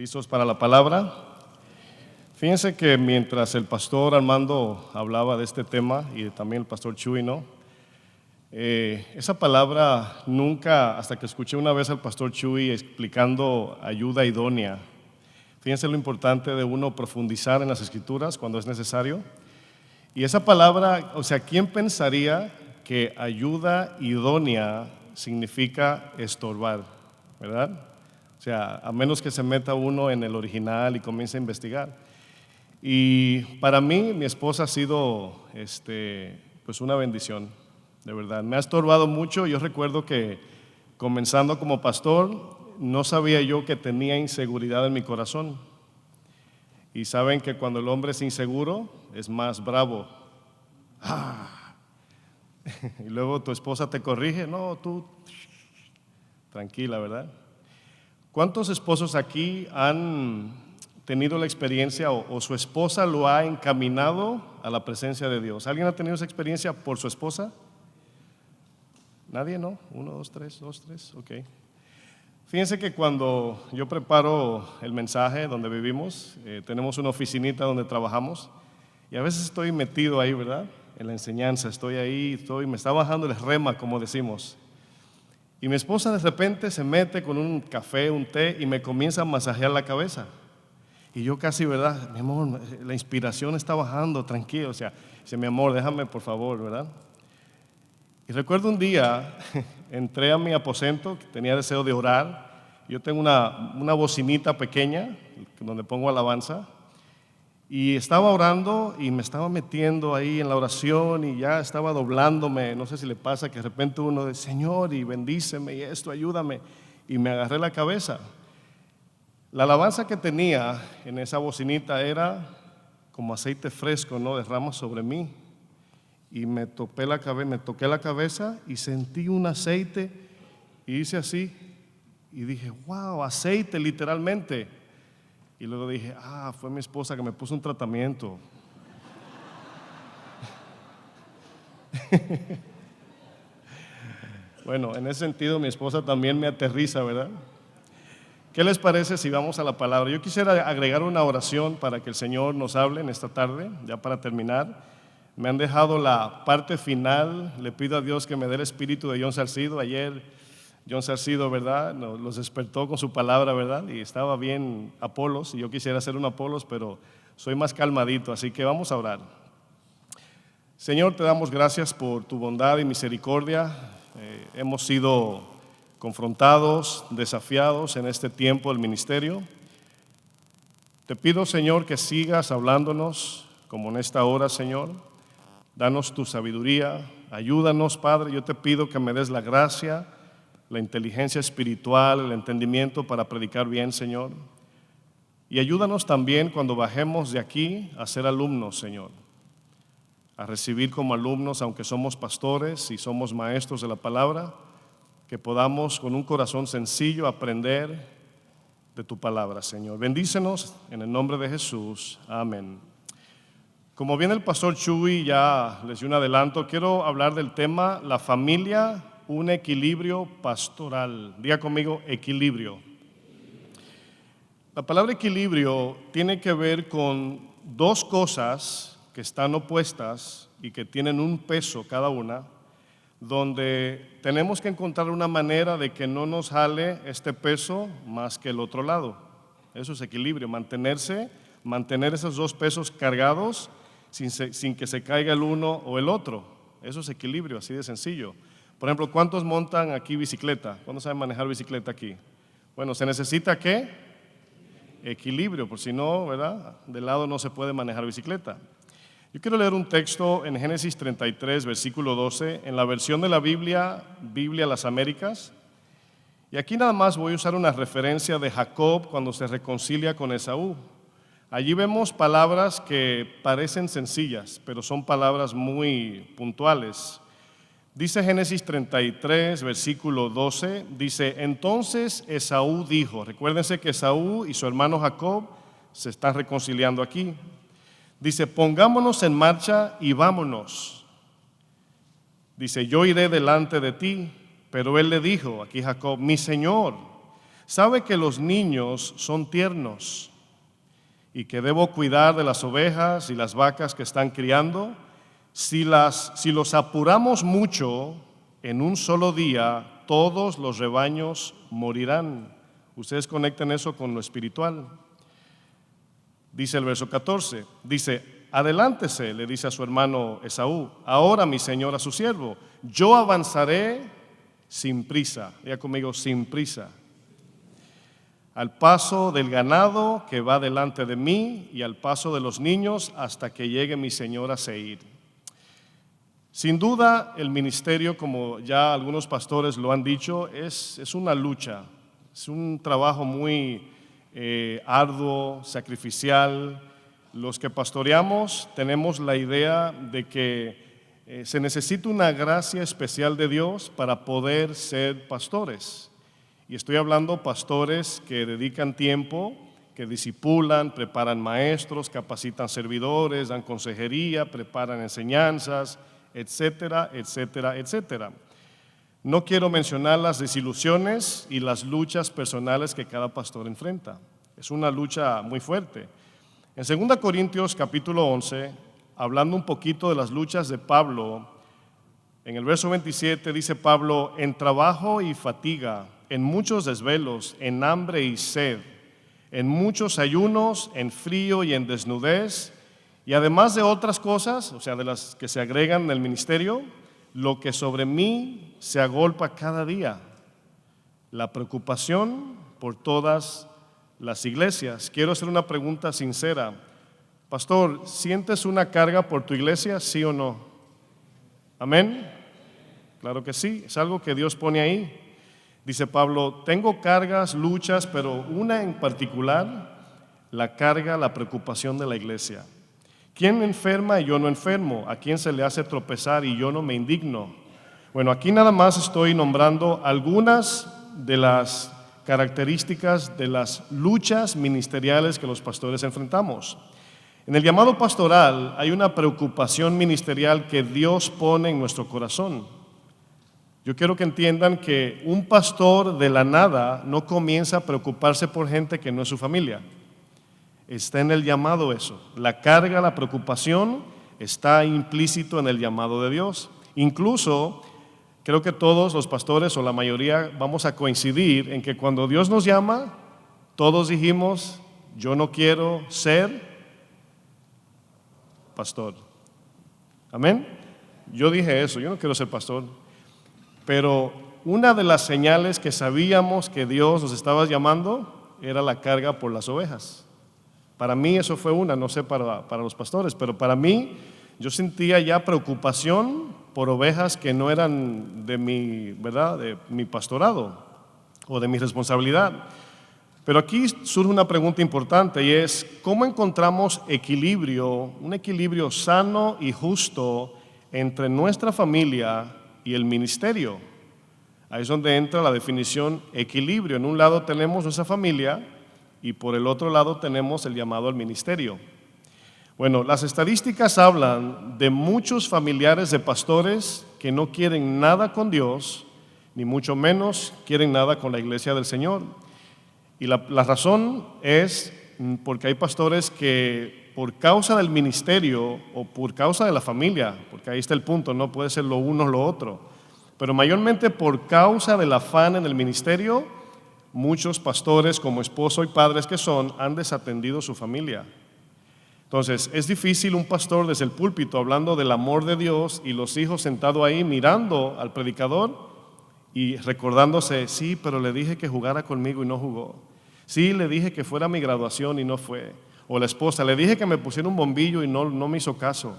¿Listos para la palabra? Fíjense que mientras el pastor Armando hablaba de este tema y también el pastor Chuy, ¿no? Esa palabra nunca, hasta que escuché una vez al pastor Chuy explicando ayuda idónea. Fíjense lo importante de uno profundizar en las escrituras cuando es necesario. Y esa palabra, o sea, ¿quién pensaría que ayuda idónea significa estorbar? ¿Verdad? O sea, a menos que se meta uno en el original y comience a investigar. Y para mí, mi esposa ha sido pues una bendición, de verdad. Me ha estorbado mucho. Yo recuerdo que comenzando como pastor, no sabía yo que tenía inseguridad en mi corazón. Y saben que cuando el hombre es inseguro, es más bravo. Y luego tu esposa te corrige, no, tú, tranquila, ¿verdad? ¿Cuántos esposos aquí han tenido la experiencia o su esposa lo ha encaminado a la presencia de Dios? ¿Alguien ha tenido esa experiencia por su esposa? ¿Nadie? ¿No? 1, 2, 3, 2, 3, ok. Fíjense que cuando yo preparo el mensaje donde vivimos, tenemos una oficinita donde trabajamos y a veces estoy metido ahí, ¿verdad? En la enseñanza, estoy ahí, me está bajando el rema, como decimos. Y mi esposa de repente se mete con un café, un té y me comienza a masajear la cabeza. Y yo casi, ¿verdad? Mi amor, la inspiración está bajando, tranquilo. O sea, dice, mi amor, déjame por favor, ¿verdad? Y recuerdo un día, entré a mi aposento, que tenía deseo de orar. Yo tengo una bocinita pequeña donde pongo alabanza. Y estaba orando y me estaba metiendo ahí en la oración y ya estaba doblándome. No sé si le pasa que de repente uno dice, Señor, y bendíceme y esto, ayúdame. Y me agarré la cabeza. La alabanza que tenía en esa bocinita era como aceite fresco, ¿no? Derrama sobre mí. Y me toqué la cabeza y sentí un aceite y hice así. Y dije, wow, aceite literalmente. Y luego dije, fue mi esposa que me puso un tratamiento. Bueno, en ese sentido mi esposa también me aterriza, ¿verdad? ¿Qué les parece si vamos a la palabra? Yo quisiera agregar una oración para que el Señor nos hable en esta tarde, ya para terminar. Me han dejado la parte final, le pido a Dios que me dé el espíritu de John Salcido. Ayer John Salcido, ¿verdad? Los despertó con su palabra, ¿verdad? Y estaba bien Apolos, y yo quisiera ser un Apolos, pero soy más calmadito, así que vamos a orar. Señor, te damos gracias por tu bondad y misericordia. Hemos sido confrontados, desafiados en este tiempo del ministerio. Te pido, Señor, que sigas hablándonos como en esta hora, Señor. Danos tu sabiduría, ayúdanos, Padre. Yo te pido que me des la gracia, la inteligencia espiritual, el entendimiento para predicar bien, Señor. Y ayúdanos también cuando bajemos de aquí a ser alumnos, Señor. A recibir como alumnos, aunque somos pastores y somos maestros de la palabra, que podamos con un corazón sencillo aprender de tu palabra, Señor. Bendícenos en el nombre de Jesús. Amén. Como viene el pastor Chuy, ya les di un adelanto, quiero hablar del tema, la familia, un equilibrio pastoral. Diga conmigo, equilibrio. La palabra equilibrio tiene que ver con dos cosas que están opuestas y que tienen un peso cada una, donde tenemos que encontrar una manera de que no nos jale este peso más que el otro lado. Eso es equilibrio, mantener esos dos pesos cargados sin que se caiga el uno o el otro. Eso es equilibrio, así de sencillo. Por ejemplo, ¿cuántos montan aquí bicicleta? ¿Cuántos saben manejar bicicleta aquí? Bueno, ¿se necesita qué? Equilibrio, por si no, ¿verdad? De lado no se puede manejar bicicleta. Yo quiero leer un texto en Génesis 33, versículo 12, en la versión de la Biblia Las Américas. Y aquí nada más voy a usar una referencia de Jacob cuando se reconcilia con Esaú. Allí vemos palabras que parecen sencillas, pero son palabras muy puntuales. Dice Génesis 33, versículo 12, dice, entonces Esaú dijo, recuérdense que Esaú y su hermano Jacob se están reconciliando aquí. Dice, pongámonos en marcha y vámonos. Dice, yo iré delante de ti, pero él le dijo, aquí Jacob, mi señor, Sabe que los niños son tiernos y que debo cuidar de las ovejas y las vacas que están criando. Si los apuramos mucho, en un solo día todos los rebaños morirán. Ustedes conecten eso con lo espiritual. Dice el verso 14, dice: adelántese, le dice a su hermano Esaú, ahora mi señor a su siervo, yo avanzaré sin prisa. Diga conmigo, sin prisa. Al paso del ganado que va delante de mí y al paso de los niños hasta que llegue mi señor a Seir. Sin duda, el ministerio, como ya algunos pastores lo han dicho, es una lucha, es un trabajo muy arduo, sacrificial. Los que pastoreamos tenemos la idea de que se necesita una gracia especial de Dios para poder ser pastores. Y estoy hablando pastores que dedican tiempo, que discipulan, preparan maestros, capacitan servidores, dan consejería, preparan enseñanzas, etcétera, etcétera, etcétera. No quiero mencionar las desilusiones y las luchas personales que cada pastor enfrenta. Es una lucha muy fuerte. En 2 Corintios capítulo 11, hablando un poquito de las luchas de Pablo, en el verso 27 dice Pablo: en trabajo y fatiga, en muchos desvelos, en hambre y sed, en muchos ayunos, en frío y en desnudez, y además de otras cosas, o sea, de las que se agregan en el ministerio, lo que sobre mí se agolpa cada día, la preocupación por todas las iglesias. Quiero hacer una pregunta sincera. Pastor, ¿sientes una carga por tu iglesia, sí o no? ¿Amén? Claro que sí, es algo que Dios pone ahí. Dice Pablo: tengo cargas, luchas, pero una en particular, la carga, la preocupación de la iglesia. ¿Quién enferma y yo no enfermo? ¿A quién se le hace tropezar y yo no me indigno? Bueno, aquí nada más estoy nombrando algunas de las características de las luchas ministeriales que los pastores enfrentamos. En el llamado pastoral hay una preocupación ministerial que Dios pone en nuestro corazón. Yo quiero que entiendan que un pastor de la nada no comienza a preocuparse por gente que no es su familia. Está en el llamado eso. La carga, la preocupación está implícito en el llamado de Dios. Incluso creo que todos los pastores o la mayoría vamos a coincidir en que cuando Dios nos llama, todos dijimos: yo no quiero ser pastor. Amén. Yo dije eso, yo no quiero ser pastor. Pero una de las señales que sabíamos que Dios nos estaba llamando era la carga por las ovejas. Para mí eso fue una, no sé para los pastores, pero para mí yo sentía ya preocupación por ovejas que no eran de mi, ¿verdad?, de mi pastorado o de mi responsabilidad. Pero aquí surge una pregunta importante y es: ¿cómo encontramos equilibrio, un equilibrio sano y justo entre nuestra familia y el ministerio? Ahí es donde entra la definición equilibrio. En un lado tenemos nuestra familia y por el otro lado tenemos el llamado al ministerio. Bueno, las estadísticas hablan de muchos familiares de pastores que no quieren nada con Dios, ni mucho menos quieren nada con la iglesia del Señor. Y la razón es porque hay pastores que por causa del ministerio o por causa de la familia, porque ahí está el punto, no puede ser lo uno o lo otro, pero mayormente por causa del afán en el ministerio, muchos pastores, como esposo y padres que son, han desatendido su familia. Entonces, es difícil un pastor desde el púlpito hablando del amor de Dios y los hijos sentados ahí mirando al predicador y recordándose: sí, pero le dije que jugara conmigo y no jugó. Sí, le dije que fuera a mi graduación y no fue. O la esposa: le dije que me pusiera un bombillo y no me hizo caso.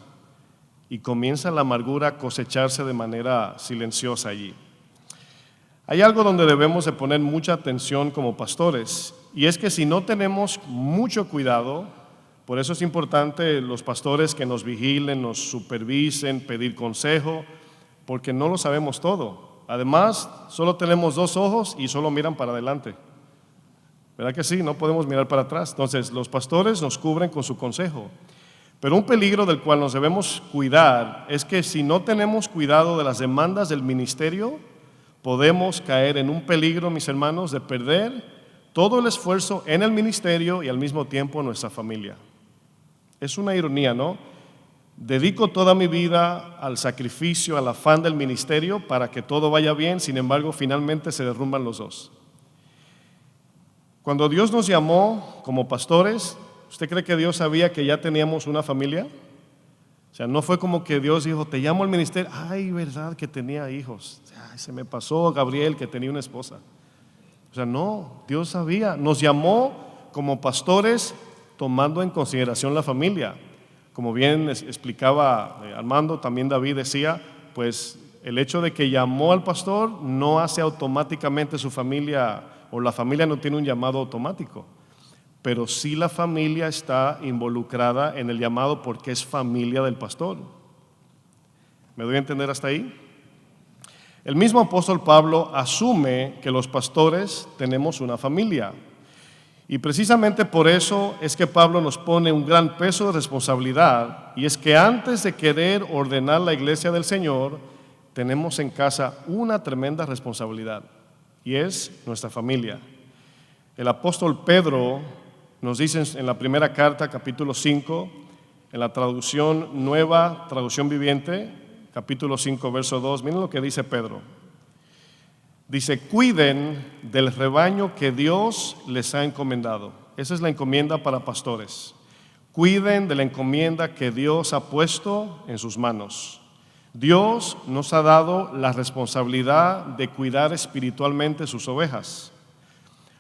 Y comienza la amargura a cosecharse de manera silenciosa allí. Hay algo donde debemos de poner mucha atención como pastores, y es que si no tenemos mucho cuidado, por eso es importante los pastores que nos vigilen, nos supervisen, pedir consejo, porque no lo sabemos todo. Además, solo tenemos 2 ojos y solo miran para adelante. ¿Verdad que sí? No podemos mirar para atrás. Entonces, los pastores nos cubren con su consejo. Pero un peligro del cual nos debemos cuidar es que si no tenemos cuidado de las demandas del ministerio, podemos caer en un peligro, mis hermanos, de perder todo el esfuerzo en el ministerio y al mismo tiempo en nuestra familia. Es una ironía, ¿no? Dedico toda mi vida al sacrificio, al afán del ministerio para que todo vaya bien, sin embargo, finalmente se derrumban los dos. Cuando Dios nos llamó como pastores, ¿usted cree que Dios sabía que ya teníamos una familia? O sea, no fue como que Dios dijo, te llamo al ministerio. Ay, verdad que tenía hijos. Ay, se me pasó Gabriel que tenía una esposa. O sea, no, Dios sabía. Nos llamó como pastores tomando en consideración la familia. Como bien explicaba Armando, también David decía, pues el hecho de que llamó al pastor no hace automáticamente su familia, o la familia no tiene un llamado automático, pero sí la familia está involucrada en el llamado porque es familia del pastor. ¿Me doy a entender hasta ahí? El mismo apóstol Pablo asume que los pastores tenemos una familia. Y precisamente por eso es que Pablo nos pone un gran peso de responsabilidad, y es que antes de querer ordenar la iglesia del Señor, tenemos en casa una tremenda responsabilidad, y es nuestra familia. El apóstol Pedro nos dice en la primera carta, capítulo 5, en la traducción Nueva Traducción Viviente, capítulo 5, verso 2, miren lo que dice Pedro. Dice, cuiden del rebaño que Dios les ha encomendado. Esa es la encomienda para pastores. Cuiden de la encomienda que Dios ha puesto en sus manos. Dios nos ha dado la responsabilidad de cuidar espiritualmente sus ovejas.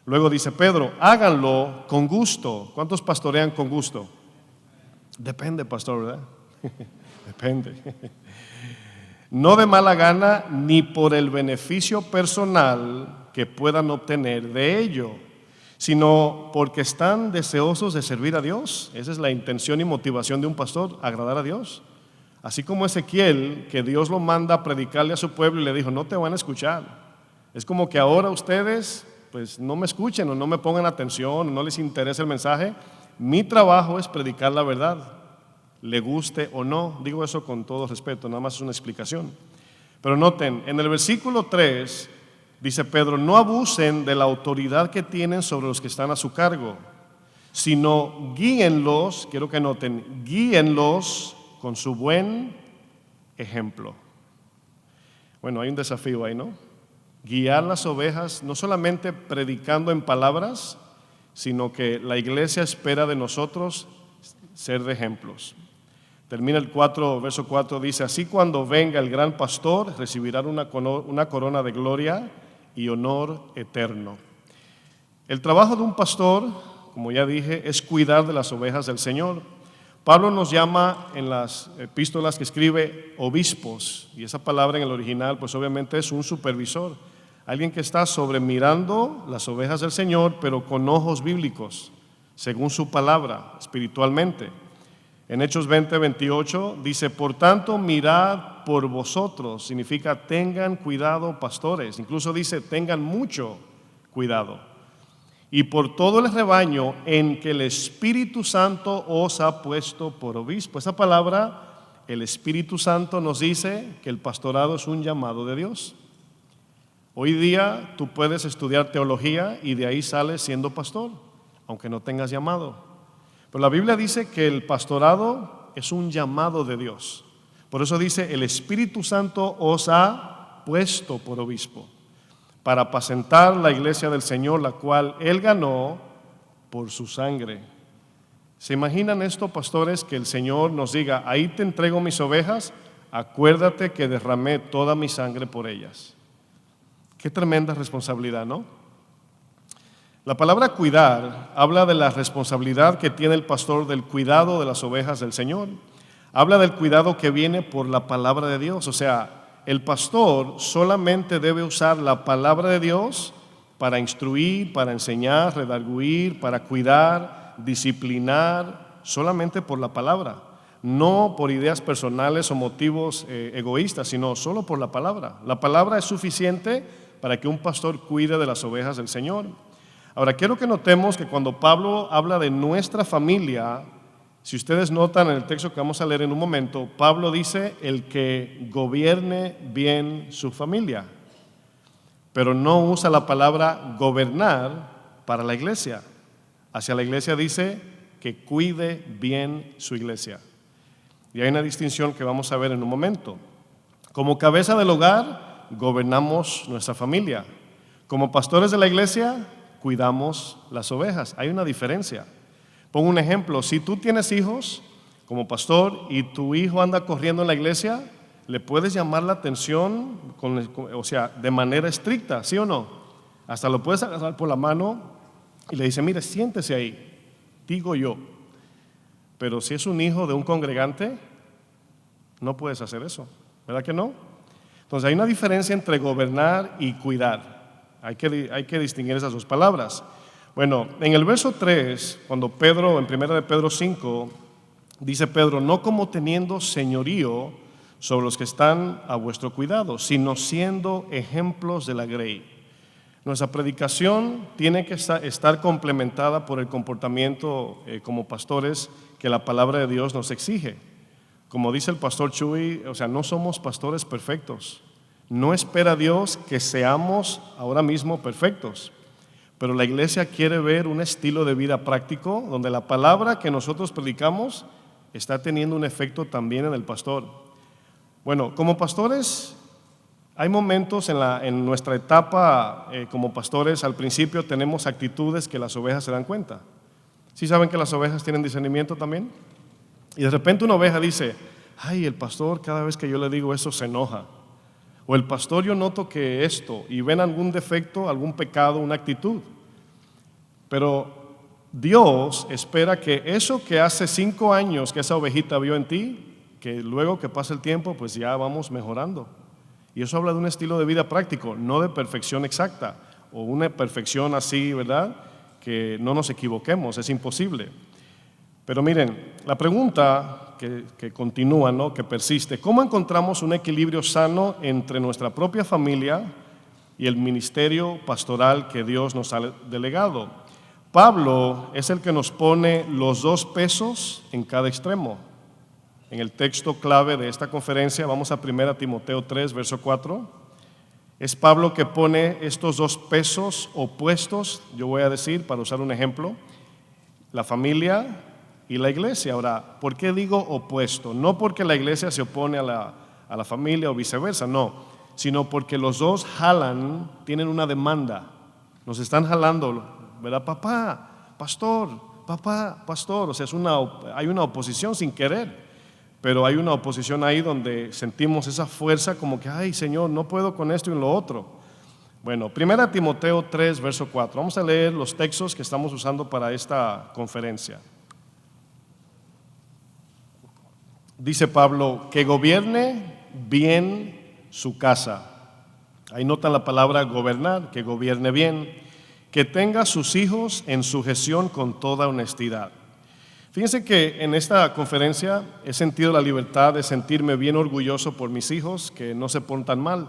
Luego dice Pedro, háganlo con gusto. ¿Cuántos pastorean con gusto? Depende, pastor, ¿verdad? Depende. No de mala gana ni por el beneficio personal que puedan obtener de ello, sino porque están deseosos de servir a Dios. Esa es la intención y motivación de un pastor, agradar a Dios. Así como Ezequiel, que Dios lo manda a predicarle a su pueblo y le dijo, no te van a escuchar. Es como que ahora ustedes pues no me escuchen o no me pongan atención, o no les interesa el mensaje. Mi trabajo es predicar la verdad, le guste o no. Digo eso con todo respeto, nada más es una explicación. Pero noten, en el versículo 3 dice Pedro, no abusen de la autoridad que tienen sobre los que están a su cargo, sino guíenlos, quiero que noten, guíenlos con su buen ejemplo. Bueno, hay un desafío ahí, ¿no? Guiar las ovejas, no solamente predicando en palabras, sino que la iglesia espera de nosotros ser de ejemplos. Termina el verso 4, dice, así cuando venga el gran pastor, recibirán una corona de gloria y honor eterno. El trabajo de un pastor, como ya dije, es cuidar de las ovejas del Señor. Pablo nos llama en las epístolas que escribe obispos, y esa palabra en el original pues obviamente es un supervisor, alguien que está sobremirando las ovejas del Señor, pero con ojos bíblicos, según su palabra, espiritualmente. En Hechos 20:28 dice, por tanto mirad por vosotros, significa tengan cuidado pastores, incluso dice tengan mucho cuidado, y por todo el rebaño en que el Espíritu Santo os ha puesto por obispo. Esa palabra, el Espíritu Santo, nos dice que el pastorado es un llamado de Dios. Hoy día tú puedes estudiar teología y de ahí sales siendo pastor, aunque no tengas llamado. Pero la Biblia dice que el pastorado es un llamado de Dios. Por eso dice, el Espíritu Santo os ha puesto por obispo, para apacentar la iglesia del Señor, la cual Él ganó por su sangre. ¿Se imaginan esto, pastores, que el Señor nos diga, ahí te entrego mis ovejas, acuérdate que derramé toda mi sangre por ellas? Qué tremenda responsabilidad, ¿no? La palabra cuidar habla de la responsabilidad que tiene el pastor del cuidado de las ovejas del Señor. Habla del cuidado que viene por la palabra de Dios. O sea, el pastor solamente debe usar la palabra de Dios para instruir, para enseñar, redarguir, para cuidar, disciplinar, solamente por la palabra. No por ideas personales o motivos egoístas, sino solo por la palabra. La palabra es suficiente para que un pastor cuide de las ovejas del Señor. Ahora, quiero que notemos que cuando Pablo habla de nuestra familia, si ustedes notan en el texto que vamos a leer en un momento, Pablo dice el que gobierne bien su familia, pero no usa la palabra gobernar, para la iglesia. Hacia la iglesia dice que cuide bien su iglesia. Y hay una distinción que vamos a ver en un momento. Como cabeza del hogar, gobernamos nuestra familia. Como pastores de la iglesia, cuidamos las ovejas. Hay una diferencia. Pongo un ejemplo. Si tú tienes hijos como pastor y tu hijo anda corriendo en la iglesia, le puedes llamar la atención, de manera estricta, ¿sí o no? Hasta lo puedes agarrar por la mano y le dice, mire, siéntese ahí, digo yo. Pero si es un hijo de un congregante, no puedes hacer eso, ¿verdad que no? Entonces hay una diferencia entre gobernar y cuidar. Hay que distinguir esas dos palabras. Bueno, en el verso 3, cuando Pedro, en 1 de Pedro 5, dice Pedro, no como teniendo señorío sobre los que están a vuestro cuidado, sino siendo ejemplos de la grey. Nuestra predicación tiene que estar complementada por el comportamiento como pastores que la palabra de Dios nos exige. Como dice el pastor Chuy, no somos pastores perfectos. No espera Dios que seamos ahora mismo perfectos. Pero la iglesia quiere ver un estilo de vida práctico donde la palabra que nosotros predicamos está teniendo un efecto también en el pastor. Bueno, como pastores, hay momentos en nuestra etapa como pastores, al principio tenemos actitudes que las ovejas se dan cuenta. ¿Sí saben que las ovejas tienen discernimiento también? Y de repente una oveja dice, ay, el pastor cada vez que yo le digo eso se enoja. O el pastor yo noto que esto, y ven algún defecto, algún pecado, una actitud. Pero Dios espera que eso que hace 5 años que esa ovejita vio en ti, que luego que pasa el tiempo, pues ya vamos mejorando. Y eso habla de un estilo de vida práctico, no de perfección exacta, o una perfección así, ¿verdad? Que no nos equivoquemos, es imposible. Pero miren, la pregunta que continúa, ¿no? Que persiste, ¿cómo encontramos un equilibrio sano entre nuestra propia familia y el ministerio pastoral que Dios nos ha delegado? Pablo es el que nos pone los 2 pesos en cada extremo. En el texto clave de esta conferencia, vamos a 1 Timoteo 3, verso 4. Es Pablo que pone estos 2 pesos opuestos, yo voy a decir, para usar un ejemplo, la familia y la iglesia. Ahora, ¿por qué digo opuesto? No porque la iglesia se opone a la familia o viceversa, no, sino porque los dos tienen una demanda. Nos están jalando, ¿verdad? Papá, pastor, hay una oposición sin querer. Pero hay una oposición ahí donde sentimos esa fuerza como que, ay Señor, no puedo con esto y lo otro. Bueno, 1 Timoteo 3, verso 4. Vamos a leer los textos que estamos usando para esta conferencia. Dice Pablo, que gobierne bien su casa. Ahí notan la palabra gobernar, que gobierne bien. Que tenga a sus hijos en sujeción con toda honestidad. Fíjense que en esta conferencia he sentido la libertad de sentirme bien orgulloso por mis hijos que no se portan mal,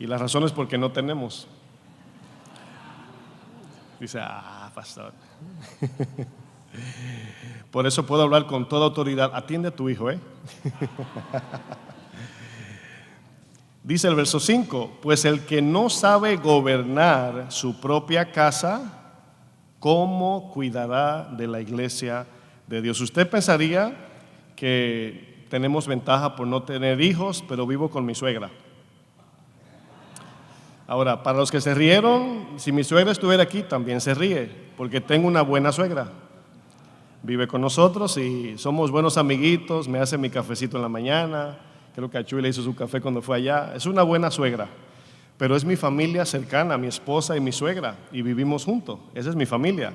y la razón es porque no tenemos. Dice, pastor. Por eso puedo hablar con toda autoridad. Atiende a tu hijo, Dice el verso 5, pues el que no sabe gobernar su propia casa, ¿cómo cuidará de la iglesia de Dios? Usted pensaría que tenemos ventaja por no tener hijos, pero vivo con mi suegra. Ahora, para los que se rieron, si mi suegra estuviera aquí, también se ríe, porque tengo una buena suegra. Vive con nosotros y somos buenos amiguitos, me hace mi cafecito en la mañana, creo que a Chuy le hizo su café cuando fue allá. Es una buena suegra, pero es mi familia cercana, mi esposa y mi suegra, y vivimos juntos, esa es mi familia.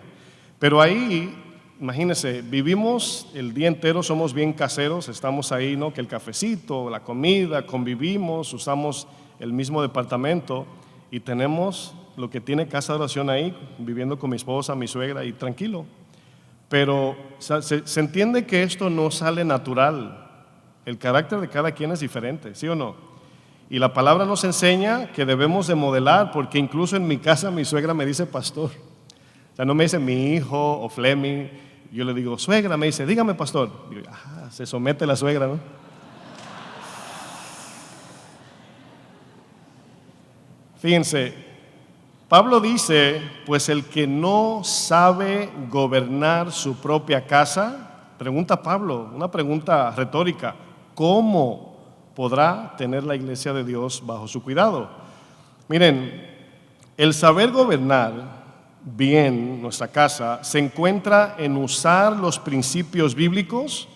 Pero ahí, imagínense, vivimos el día entero, somos bien caseros, estamos ahí, ¿no? Que el cafecito, la comida, convivimos, usamos el mismo departamento y tenemos lo que tiene casa de oración ahí, viviendo con mi esposa, mi suegra y tranquilo. Pero se entiende que esto no sale natural. El carácter de cada quien es diferente, ¿sí o no? Y la palabra nos enseña que debemos de modelar, porque incluso en mi casa mi suegra me dice pastor. O sea, no me dice mi hijo o Fleming, yo le digo suegra, me dice, dígame pastor. Digo, se somete la suegra, ¿no? Fíjense, Pablo dice, pues el que no sabe gobernar su propia casa, pregunta Pablo, una pregunta retórica, ¿cómo podrá tener la iglesia de Dios bajo su cuidado? Miren, el saber gobernar bien nuestra casa se encuentra en usar los principios bíblicos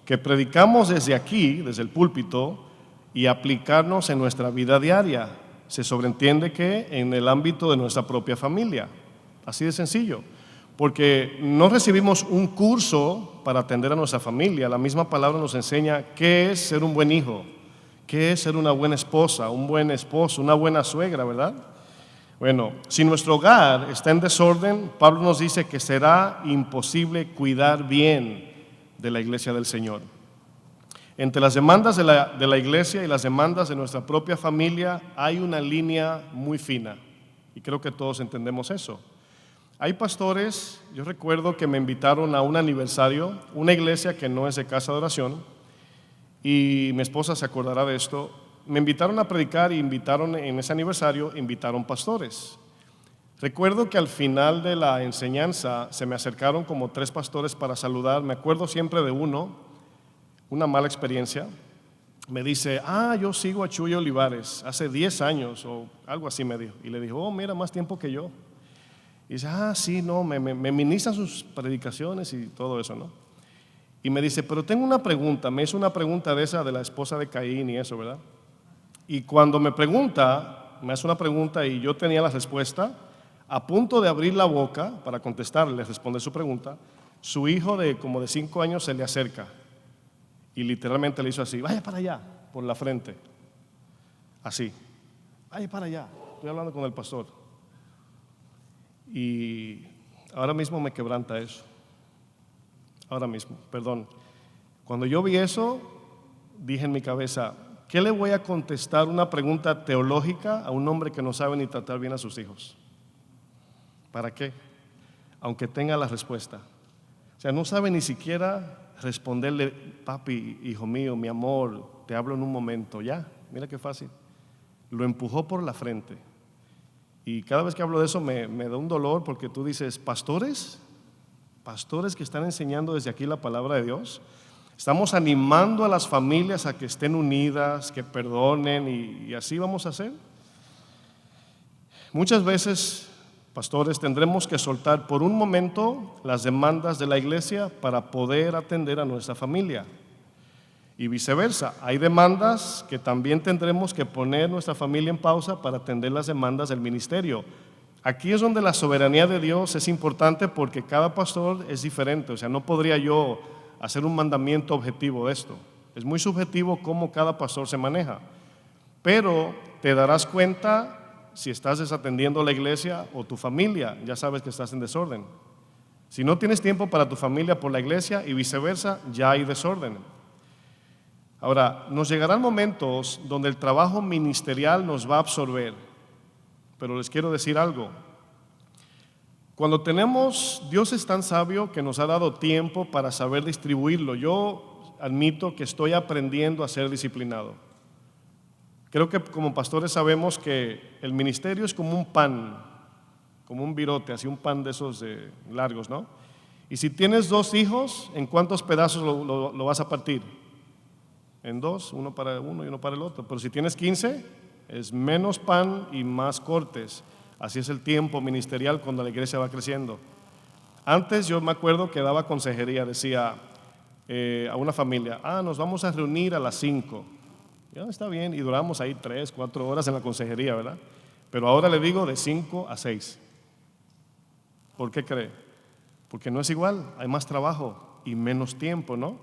que predicamos desde aquí, desde el púlpito, y aplicarnos en nuestra vida diaria. Se sobreentiende que en el ámbito de nuestra propia familia, así de sencillo, porque no recibimos un curso para atender a nuestra familia. La misma palabra nos enseña qué es ser un buen hijo, qué es ser una buena esposa, un buen esposo, una buena suegra, ¿verdad? Bueno, si nuestro hogar está en desorden, Pablo nos dice que será imposible cuidar bien de la iglesia del Señor. Entre las demandas de la iglesia y las demandas de nuestra propia familia hay una línea muy fina, y creo que todos entendemos eso. Hay pastores, yo recuerdo que me invitaron a un aniversario, una iglesia que no es de casa de oración, y mi esposa se acordará de esto. Me invitaron a predicar y invitaron en ese aniversario, invitaron pastores. Recuerdo que al final de la enseñanza se me acercaron como 3 pastores para saludar. Me acuerdo siempre de uno, una mala experiencia. Me dice, yo sigo a Chuy Olivares, hace 10 años o algo así me dijo. Y le dijo, mira, más tiempo que yo. Y dice, sí, no, me ministran sus predicaciones y todo eso, ¿no? Y me dice, pero tengo una pregunta. Me hizo una pregunta de esa de la esposa de Caín y eso, ¿verdad? Y cuando me hace una pregunta y yo tenía la respuesta, a punto de abrir la boca para contestarle, responder su pregunta, su hijo de como de 5 años se le acerca y literalmente le hizo así, vaya para allá, por la frente, así, vaya para allá, estoy hablando con el pastor. Y ahora mismo me quebranta eso, ahora mismo, perdón. Cuando yo vi eso, dije en mi cabeza, ¿qué le voy a contestar una pregunta teológica a un hombre que no sabe ni tratar bien a sus hijos? ¿Para qué? Aunque tenga la respuesta. O sea, no sabe ni siquiera responderle, papi, hijo mío, mi amor, te hablo en un momento, ya, mira qué fácil. Lo empujó por la frente. Y cada vez que hablo de eso me da un dolor porque tú dices, pastores que están enseñando desde aquí la palabra de Dios. Estamos animando a las familias a que estén unidas, que perdonen y así vamos a hacer. Muchas veces, pastores, tendremos que soltar por un momento las demandas de la iglesia para poder atender a nuestra familia. Y viceversa, hay demandas que también tendremos que poner nuestra familia en pausa para atender las demandas del ministerio. Aquí es donde la soberanía de Dios es importante porque cada pastor es diferente. O sea, no podría yo hacer un mandamiento objetivo de esto. Es muy subjetivo cómo cada pastor se maneja. Pero te darás cuenta si estás desatendiendo la iglesia o tu familia, ya sabes que estás en desorden. Si no tienes tiempo para tu familia por la iglesia y viceversa, ya hay desorden. Ahora, nos llegarán momentos donde el trabajo ministerial nos va a absorber, pero les quiero decir algo. Cuando Dios es tan sabio que nos ha dado tiempo para saber distribuirlo. Yo admito que estoy aprendiendo a ser disciplinado. Creo que como pastores sabemos que el ministerio es como un pan, como un virote, así un pan de esos largos, ¿no? Y si tienes 2 hijos, ¿en cuántos pedazos lo vas a partir? En 2, uno para uno y uno para el otro. Pero si tienes 15, es menos pan y más cortes. Así es el tiempo ministerial cuando la iglesia va creciendo. Antes yo me acuerdo que daba consejería, decía a una familia, nos vamos a reunir a las 5. Ya está bien, y duramos ahí 3, 4 horas en la consejería, ¿verdad? Pero ahora le digo de 5 a 6. ¿Por qué cree? Porque no es igual, hay más trabajo y menos tiempo, ¿no?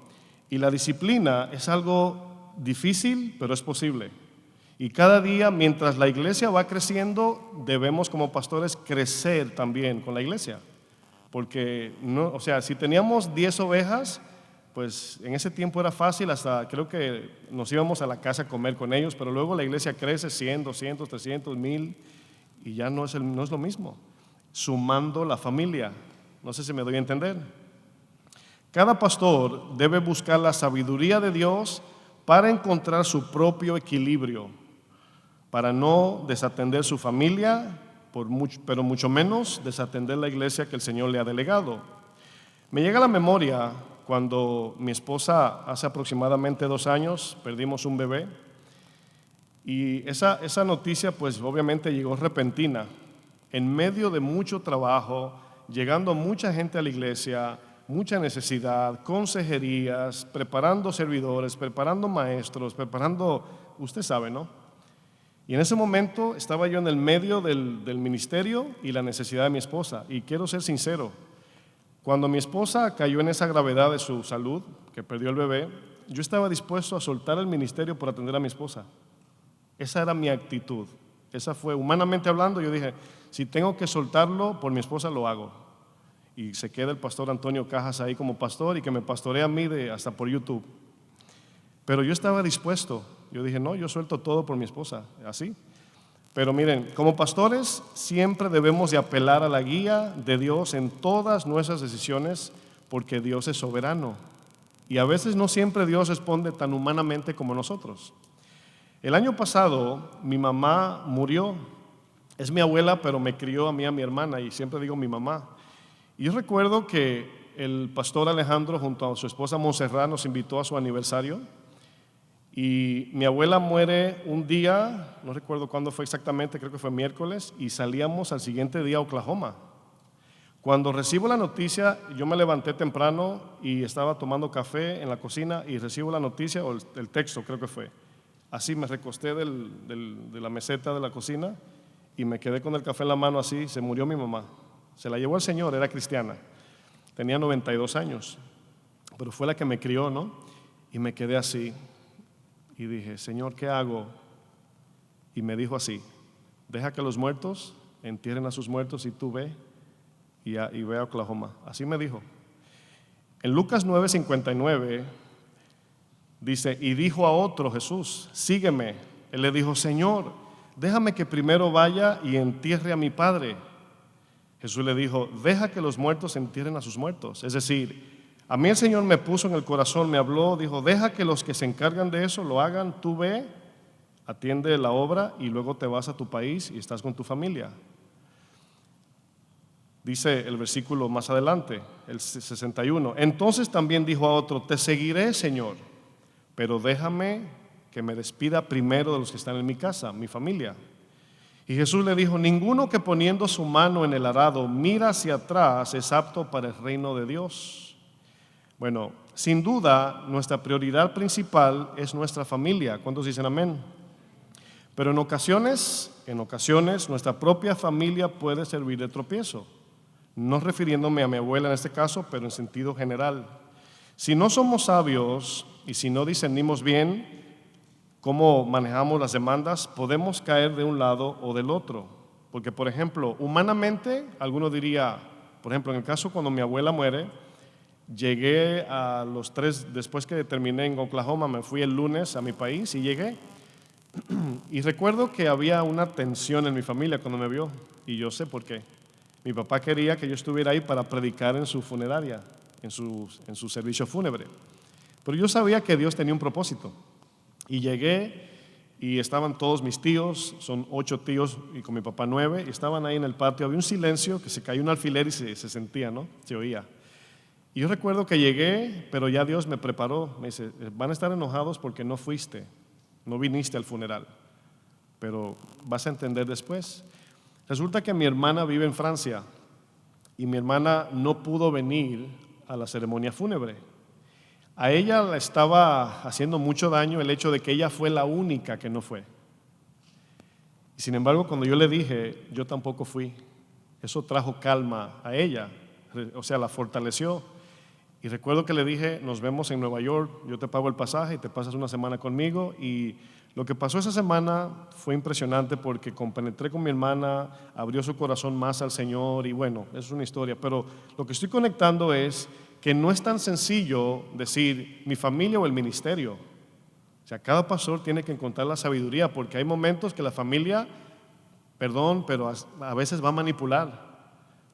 Y la disciplina es algo difícil, pero es posible. Y cada día, mientras la iglesia va creciendo, debemos como pastores crecer también con la iglesia. Porque, no, o sea, si teníamos 10 ovejas, pues en ese tiempo era fácil, hasta creo que nos íbamos a la casa a comer con ellos, pero luego la iglesia crece 100, 200, 300, 1000 y ya no es lo mismo. Sumando la familia, no sé si me doy a entender. Cada pastor debe buscar la sabiduría de Dios para encontrar su propio equilibrio, para no desatender su familia pero mucho menos desatender la iglesia que el Señor le ha delegado. Me llega a la memoria cuando mi esposa hace aproximadamente 2 años perdimos un bebé, y esa noticia pues obviamente llegó repentina, en medio de mucho trabajo, llegando mucha gente a la iglesia, mucha necesidad, consejerías, preparando servidores, preparando maestros, preparando, usted sabe, ¿no? Y en ese momento estaba yo en el medio del ministerio y la necesidad de mi esposa. Y quiero ser sincero, cuando mi esposa cayó en esa gravedad de su salud, que perdió el bebé, yo estaba dispuesto a soltar el ministerio por atender a mi esposa. Esa era mi actitud. Esa fue, humanamente hablando, yo dije, si tengo que soltarlo por mi esposa, lo hago. Y se queda el pastor Antonio Cajas ahí como pastor y que me pastorea a mí hasta por YouTube. Pero yo estaba dispuesto. Yo dije, no, yo suelto todo por mi esposa, así. Pero miren, como pastores siempre debemos de apelar a la guía de Dios en todas nuestras decisiones, porque Dios es soberano. Y a veces no siempre Dios responde tan humanamente como nosotros. El año pasado mi mamá murió. Es mi abuela, pero me crió a mí y a mi hermana, y siempre digo mi mamá. Y yo recuerdo que el pastor Alejandro junto a su esposa Montserrat nos invitó a su aniversario. Y mi abuela muere un día, no recuerdo cuándo fue exactamente, creo que fue miércoles, y salíamos al siguiente día a Oklahoma. Cuando recibo la noticia, yo me levanté temprano y estaba tomando café en la cocina y recibo la noticia, o el texto creo que fue. Así me recosté de la meseta de la cocina y me quedé con el café en la mano así. Se murió mi mamá, se la llevó el Señor, era cristiana, tenía 92 años, pero fue la que me crió, ¿no? Y me quedé así. Y dije, Señor, ¿qué hago? Y me dijo así, deja que los muertos entierren a sus muertos y tú ve y ve a Oklahoma. Así me dijo. En Lucas 9:59 dice, y dijo a otro Jesús, sígueme. Él le dijo, Señor, déjame que primero vaya y entierre a mi padre. Jesús le dijo, deja que los muertos entierren a sus muertos. Es decir, a mí el Señor me puso en el corazón, me habló, dijo, deja que los que se encargan de eso lo hagan, tú ve, atiende la obra y luego te vas a tu país y estás con tu familia. Dice el versículo más adelante, el 61, entonces también dijo a otro, te seguiré, Señor, pero déjame que me despida primero de los que están en mi casa, mi familia. Y Jesús le dijo, ninguno que poniendo su mano en el arado mira hacia atrás es apto para el reino de Dios. Bueno, sin duda, nuestra prioridad principal es nuestra familia. ¿Cuántos dicen amén? Pero en ocasiones, nuestra propia familia puede servir de tropiezo. No refiriéndome a mi abuela en este caso, pero en sentido general. Si no somos sabios y si no discernimos bien cómo manejamos las demandas, podemos caer de un lado o del otro. Porque, por ejemplo, humanamente, alguno diría, por ejemplo, en el caso cuando mi abuela muere, llegué a los 3, después que terminé en Oklahoma, me fui el lunes a mi país y llegué. Y recuerdo que había una tensión en mi familia cuando me vio, y yo sé por qué. Mi papá quería que yo estuviera ahí para predicar en su funeraria, en su servicio fúnebre. Pero yo sabía que Dios tenía un propósito. Y llegué y estaban todos mis tíos, son 8 tíos y con mi papá 9, y estaban ahí en el patio. Había un silencio que se cayó un alfiler y se sentía, ¿no? Se oía. Y yo recuerdo que llegué, pero ya Dios me preparó. Me dice, van a estar enojados porque no fuiste, no viniste al funeral, pero vas a entender después. Resulta que mi hermana vive en Francia y mi hermana no pudo venir a la ceremonia fúnebre. A ella le estaba haciendo mucho daño el hecho de que ella fue la única que no fue. Y sin embargo, cuando yo le dije, yo tampoco fui, eso trajo calma a ella, o sea, la fortaleció. Y recuerdo que le dije, nos vemos en Nueva York, yo te pago el pasaje y te pasas una semana conmigo. Y lo que pasó esa semana fue impresionante porque compenetré con mi hermana, abrió su corazón más al Señor y bueno, es una historia. Pero lo que estoy conectando es que no es tan sencillo decir mi familia o el ministerio. O sea, cada pastor tiene que encontrar la sabiduría porque hay momentos que la familia, perdón, pero a veces va a manipular.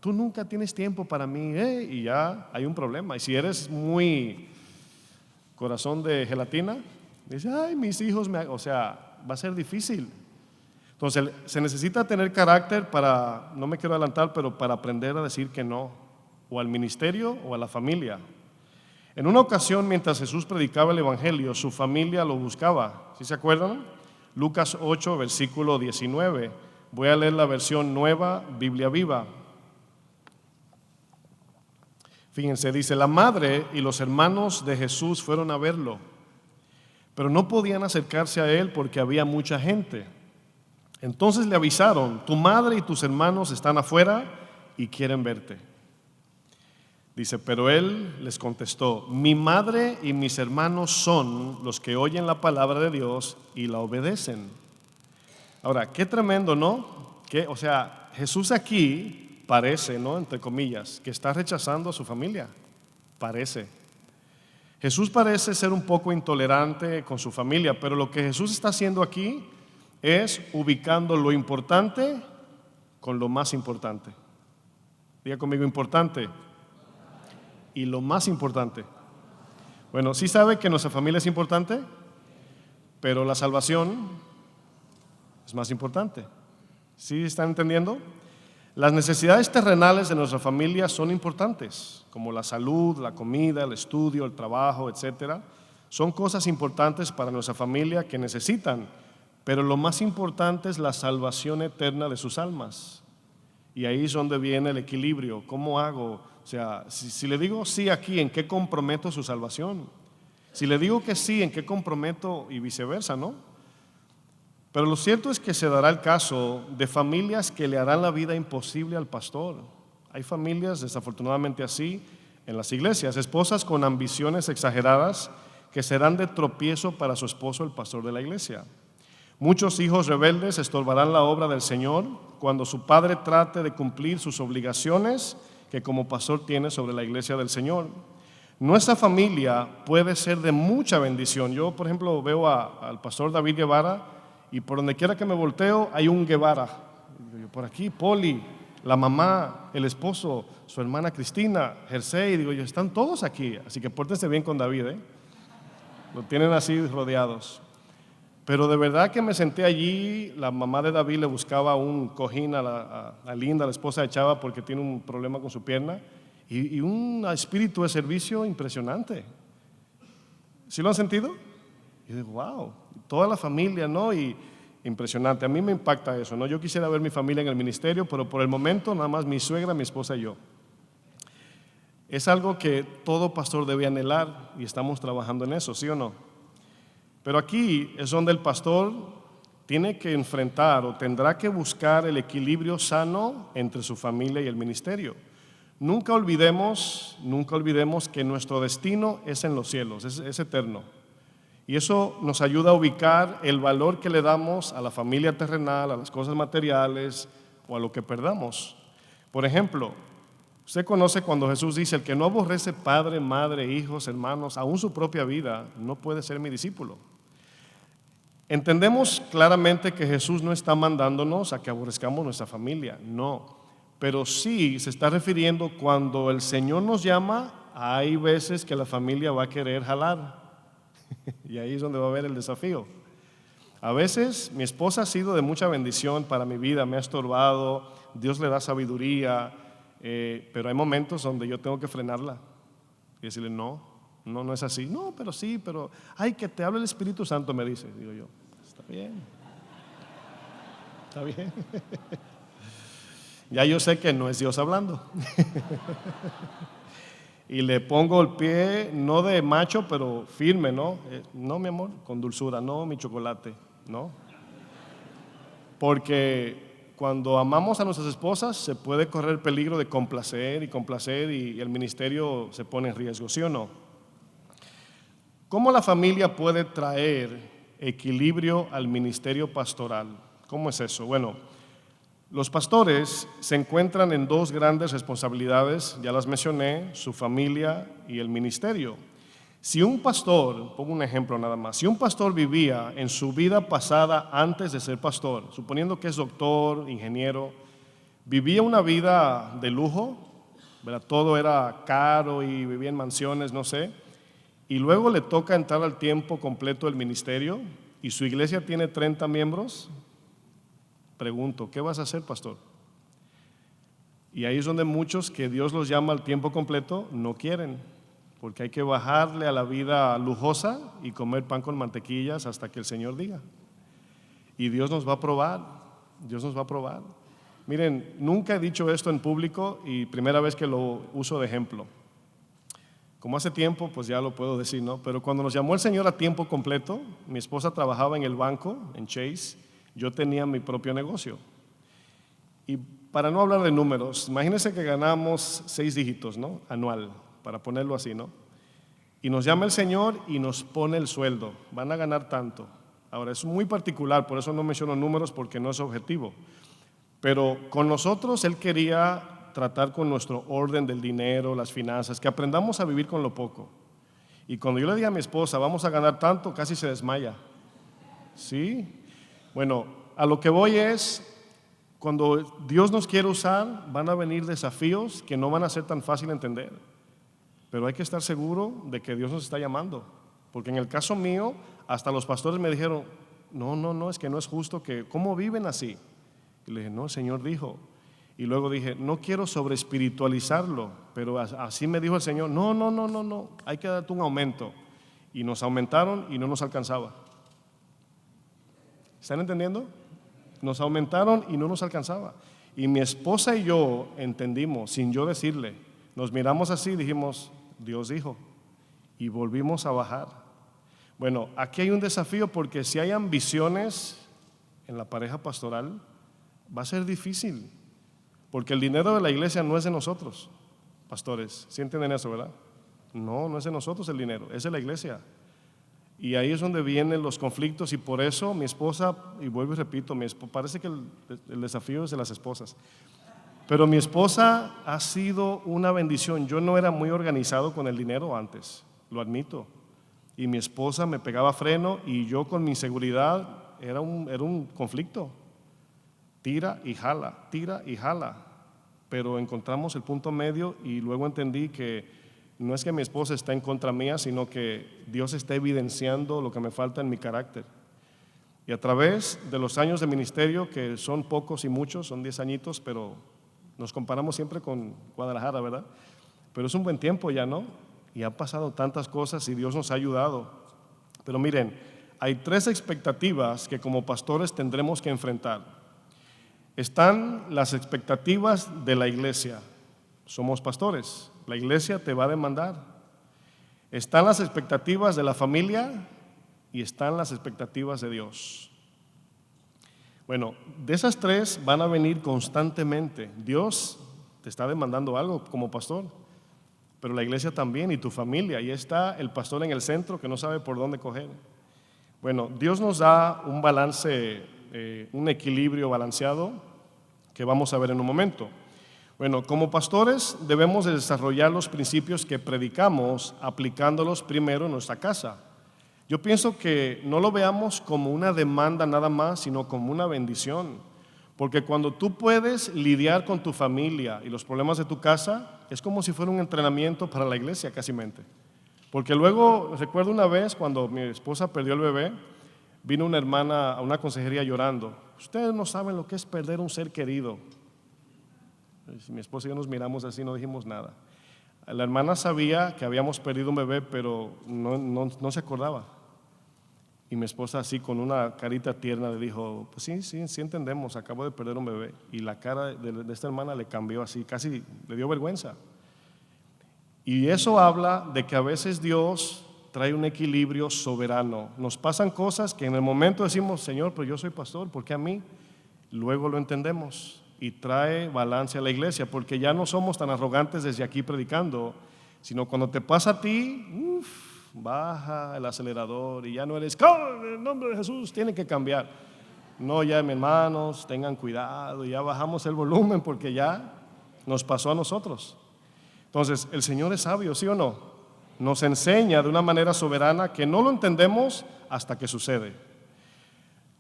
Tú nunca tienes tiempo para mí, y ya hay un problema. Y si eres muy corazón de gelatina, dices, ay, mis hijos, o sea, va a ser difícil. Entonces, se necesita tener carácter para, no me quiero adelantar, pero para aprender a decir que no, o al ministerio o a la familia. En una ocasión, mientras Jesús predicaba el Evangelio, su familia lo buscaba. ¿Sí se acuerdan? Lucas 8, versículo 19. Voy a leer la versión nueva, Biblia Viva. Fíjense, dice, la madre y los hermanos de Jesús fueron a verlo, pero no podían acercarse a él porque había mucha gente. Entonces le avisaron, tu madre y tus hermanos están afuera y quieren verte. Dice, pero él les contestó, mi madre y mis hermanos son los que oyen la palabra de Dios y la obedecen. Ahora, qué tremendo, ¿no? O sea, Jesús aquí parece, ¿no? Entre comillas, que está rechazando a su familia. Parece. Jesús parece ser un poco intolerante con su familia, pero lo que Jesús está haciendo aquí es ubicando lo importante con lo más importante. Diga conmigo, importante. Y lo más importante. Bueno, sí sabe que nuestra familia es importante, pero la salvación es más importante. ¿Sí están entendiendo? Las necesidades terrenales de nuestra familia son importantes, como la salud, la comida, el estudio, el trabajo, etcétera. Son cosas importantes para nuestra familia que necesitan, pero lo más importante es la salvación eterna de sus almas. Y ahí es donde viene el equilibrio. ¿Cómo hago? O sea, si le digo sí aquí, ¿en qué comprometo su salvación? Si le digo que sí, ¿en qué comprometo? Y viceversa, ¿no? Pero lo cierto es que se dará el caso de familias que le harán la vida imposible al pastor. Hay familias desafortunadamente así en las iglesias, esposas con ambiciones exageradas que serán de tropiezo para su esposo, el pastor de la iglesia. Muchos hijos rebeldes estorbarán la obra del Señor cuando su padre trate de cumplir sus obligaciones que como pastor tiene sobre la iglesia del Señor. Nuestra familia puede ser de mucha bendición. Yo, por ejemplo, veo al pastor David Guevara y por donde quiera que me volteo hay un Guevara. Por aquí, Poli, la mamá, el esposo, su hermana Cristina, Jersey, digo yo, están todos aquí. Así que pórtense bien con David, ¿eh? Lo tienen así rodeados. Pero de verdad que me senté allí, la mamá de David le buscaba un cojín a Linda, la esposa de Chava, porque tiene un problema con su pierna, y un espíritu de servicio impresionante. ¿Sí lo han sentido? Y digo, wow, toda la familia, ¿no? Y impresionante, a mí me impacta eso, ¿no? Yo quisiera ver mi familia en el ministerio, pero por el momento nada más mi suegra, mi esposa y yo. Es algo que todo pastor debe anhelar y estamos trabajando en eso, ¿sí o no? Pero aquí es donde el pastor tiene que enfrentar o tendrá que buscar el equilibrio sano entre su familia y el ministerio. Nunca olvidemos que nuestro destino es en los cielos, es eterno. Y eso nos ayuda a ubicar el valor que le damos a la familia terrenal, a las cosas materiales o a lo que perdamos. Por ejemplo, usted conoce cuando Jesús dice, el que no aborrece padre, madre, hijos, hermanos, aún su propia vida, no puede ser mi discípulo. Entendemos claramente que Jesús no está mandándonos a que aborrezcamos nuestra familia, no, pero sí se está refiriendo cuando el Señor nos llama, hay veces que la familia va a querer jalar y ahí es donde va a haber el desafío. A veces mi esposa ha sido de mucha bendición para mi vida, me ha estorbado, Dios le da sabiduría, pero hay momentos donde yo tengo que frenarla y decirle no es así, no, pero sí, pero ay, que te hable el Espíritu Santo, me dice, digo yo, está bien. Ya yo sé que no es Dios hablando. Y le pongo el pie, no de macho, pero firme, ¿no? No, mi amor, con dulzura, no, mi chocolate, ¿no? Porque cuando amamos a nuestras esposas se puede correr el peligro de complacer y el ministerio se pone en riesgo, ¿sí o no? ¿Cómo la familia puede traer equilibrio al ministerio pastoral? ¿Cómo es eso? Bueno, los pastores se encuentran en dos grandes responsabilidades, ya las mencioné, su familia y el ministerio. Si un pastor, pongo un ejemplo nada más, si un pastor vivía en su vida pasada antes de ser pastor, suponiendo que es doctor, ingeniero, vivía una vida de lujo, ¿verdad? Todo era caro y vivía en mansiones, no sé, y luego le toca entrar al tiempo completo del ministerio y su iglesia tiene 30 miembros, pregunto, ¿qué vas a hacer, pastor? Y ahí es donde muchos que Dios los llama al tiempo completo no quieren, porque hay que bajarle a la vida lujosa y comer pan con mantequillas hasta que el Señor diga. Y Dios nos va a probar, Dios nos va a probar. Miren, nunca he dicho esto en público y primera vez que lo uso de ejemplo. Como hace tiempo, pues ya lo puedo decir, ¿no? Pero cuando nos llamó el Señor a tiempo completo, mi esposa trabajaba en el banco, en Chase, yo tenía mi propio negocio. Y para no hablar de números, imagínense que ganamos 6 dígitos, ¿no? Anual, para ponerlo así, ¿no? Y nos llama el Señor y nos pone el sueldo, van a ganar tanto. Ahora, es muy particular, por eso no menciono números porque no es objetivo. Pero con nosotros Él quería tratar con nuestro orden del dinero, las finanzas, que aprendamos a vivir con lo poco. Y cuando yo le dije a mi esposa, vamos a ganar tanto, casi se desmaya. ¿Sí? Bueno, a lo que voy es, cuando Dios nos quiere usar, van a venir desafíos que no van a ser tan fácil de entender. Pero hay que estar seguro de que Dios nos está llamando. Porque en el caso mío, hasta los pastores me dijeron, no, es que no es justo que, ¿cómo viven así? Y le dije, no, el Señor dijo. Y luego dije, no quiero sobreespiritualizarlo, pero así me dijo el Señor, no, hay que darte un aumento. Y nos aumentaron y no nos alcanzaba. ¿Están entendiendo? Nos aumentaron y no nos alcanzaba. Y mi esposa y yo entendimos, sin yo decirle, nos miramos así y dijimos, Dios dijo, y volvimos a bajar. Bueno, aquí hay un desafío porque si hay ambiciones en la pareja pastoral, va a ser difícil. Porque el dinero de la iglesia no es de nosotros, pastores. ¿Sí entienden eso, verdad? No es de nosotros el dinero, es de la iglesia. Y ahí es donde vienen los conflictos y por eso mi esposa, y vuelvo y repito, parece que el desafío es de las esposas. Pero mi esposa ha sido una bendición. Yo no era muy organizado con el dinero antes, lo admito. Y mi esposa me pegaba freno y yo con mi inseguridad era un conflicto. Tira y jala, pero encontramos el punto medio y luego entendí que no es que mi esposa está en contra mía, sino que Dios está evidenciando lo que me falta en mi carácter. Y a través de los años de ministerio, que son pocos y muchos, son 10 añitos, pero nos comparamos siempre con Guadalajara, ¿verdad? Pero es un buen tiempo ya, ¿no? Y han pasado tantas cosas y Dios nos ha ayudado. Pero miren, hay 3 expectativas que como pastores tendremos que enfrentar. Están las expectativas de la iglesia. Somos pastores, la iglesia te va a demandar. Están las expectativas de la familia y están las expectativas de Dios. Bueno, de esas 3 van a venir constantemente. Dios te está demandando algo como pastor, pero la iglesia también y tu familia. Y está el pastor en el centro que no sabe por dónde coger. Bueno, Dios nos da un balance, un equilibrio balanceado que vamos a ver en un momento. Bueno, como pastores debemos de desarrollar los principios que predicamos aplicándolos primero en nuestra casa. Yo pienso que no lo veamos como una demanda nada más, sino como una bendición. Porque cuando tú puedes lidiar con tu familia y los problemas de tu casa, es como si fuera un entrenamiento para la iglesia, casimente. Porque luego, recuerdo una vez cuando mi esposa perdió el bebé, vino una hermana a una consejería llorando. Ustedes no saben lo que es perder un ser querido. Mi esposa y yo nos miramos así, no dijimos nada. La hermana sabía que habíamos perdido un bebé, pero no se acordaba. Y mi esposa así con una carita tierna le dijo, pues sí entendemos, acabo de perder un bebé. Y la cara de esta hermana le cambió así, casi le dio vergüenza. Y eso habla de que a veces Dios trae un equilibrio soberano. Nos pasan cosas que en el momento decimos, Señor, pero yo soy pastor, ¿por qué a mí? Luego lo entendemos y trae balance a la iglesia, porque ya no somos tan arrogantes desde aquí predicando, sino cuando te pasa a ti, baja el acelerador y ya no eres, en el nombre de Jesús, tiene que cambiar. No, ya mis hermanos, tengan cuidado, ya bajamos el volumen porque ya nos pasó a nosotros. Entonces, el Señor es sabio, ¿sí o no? Nos enseña de una manera soberana que no lo entendemos hasta que sucede.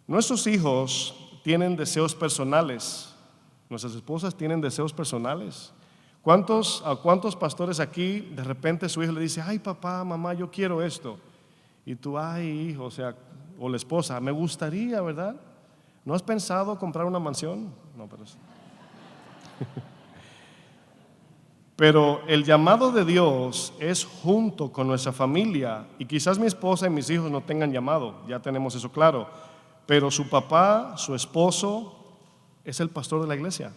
Nuestros hijos tienen deseos personales, nuestras esposas tienen deseos personales. ¿Cuántos pastores aquí de repente su hijo le dice, ay papá, mamá, yo quiero esto? Y tú, ay hijo, o la esposa, me gustaría, ¿verdad? ¿No has pensado comprar una mansión? No, pero el llamado de Dios es junto con nuestra familia, y quizás mi esposa y mis hijos no tengan llamado, ya tenemos eso claro, pero su papá, su esposo, es el pastor de la iglesia.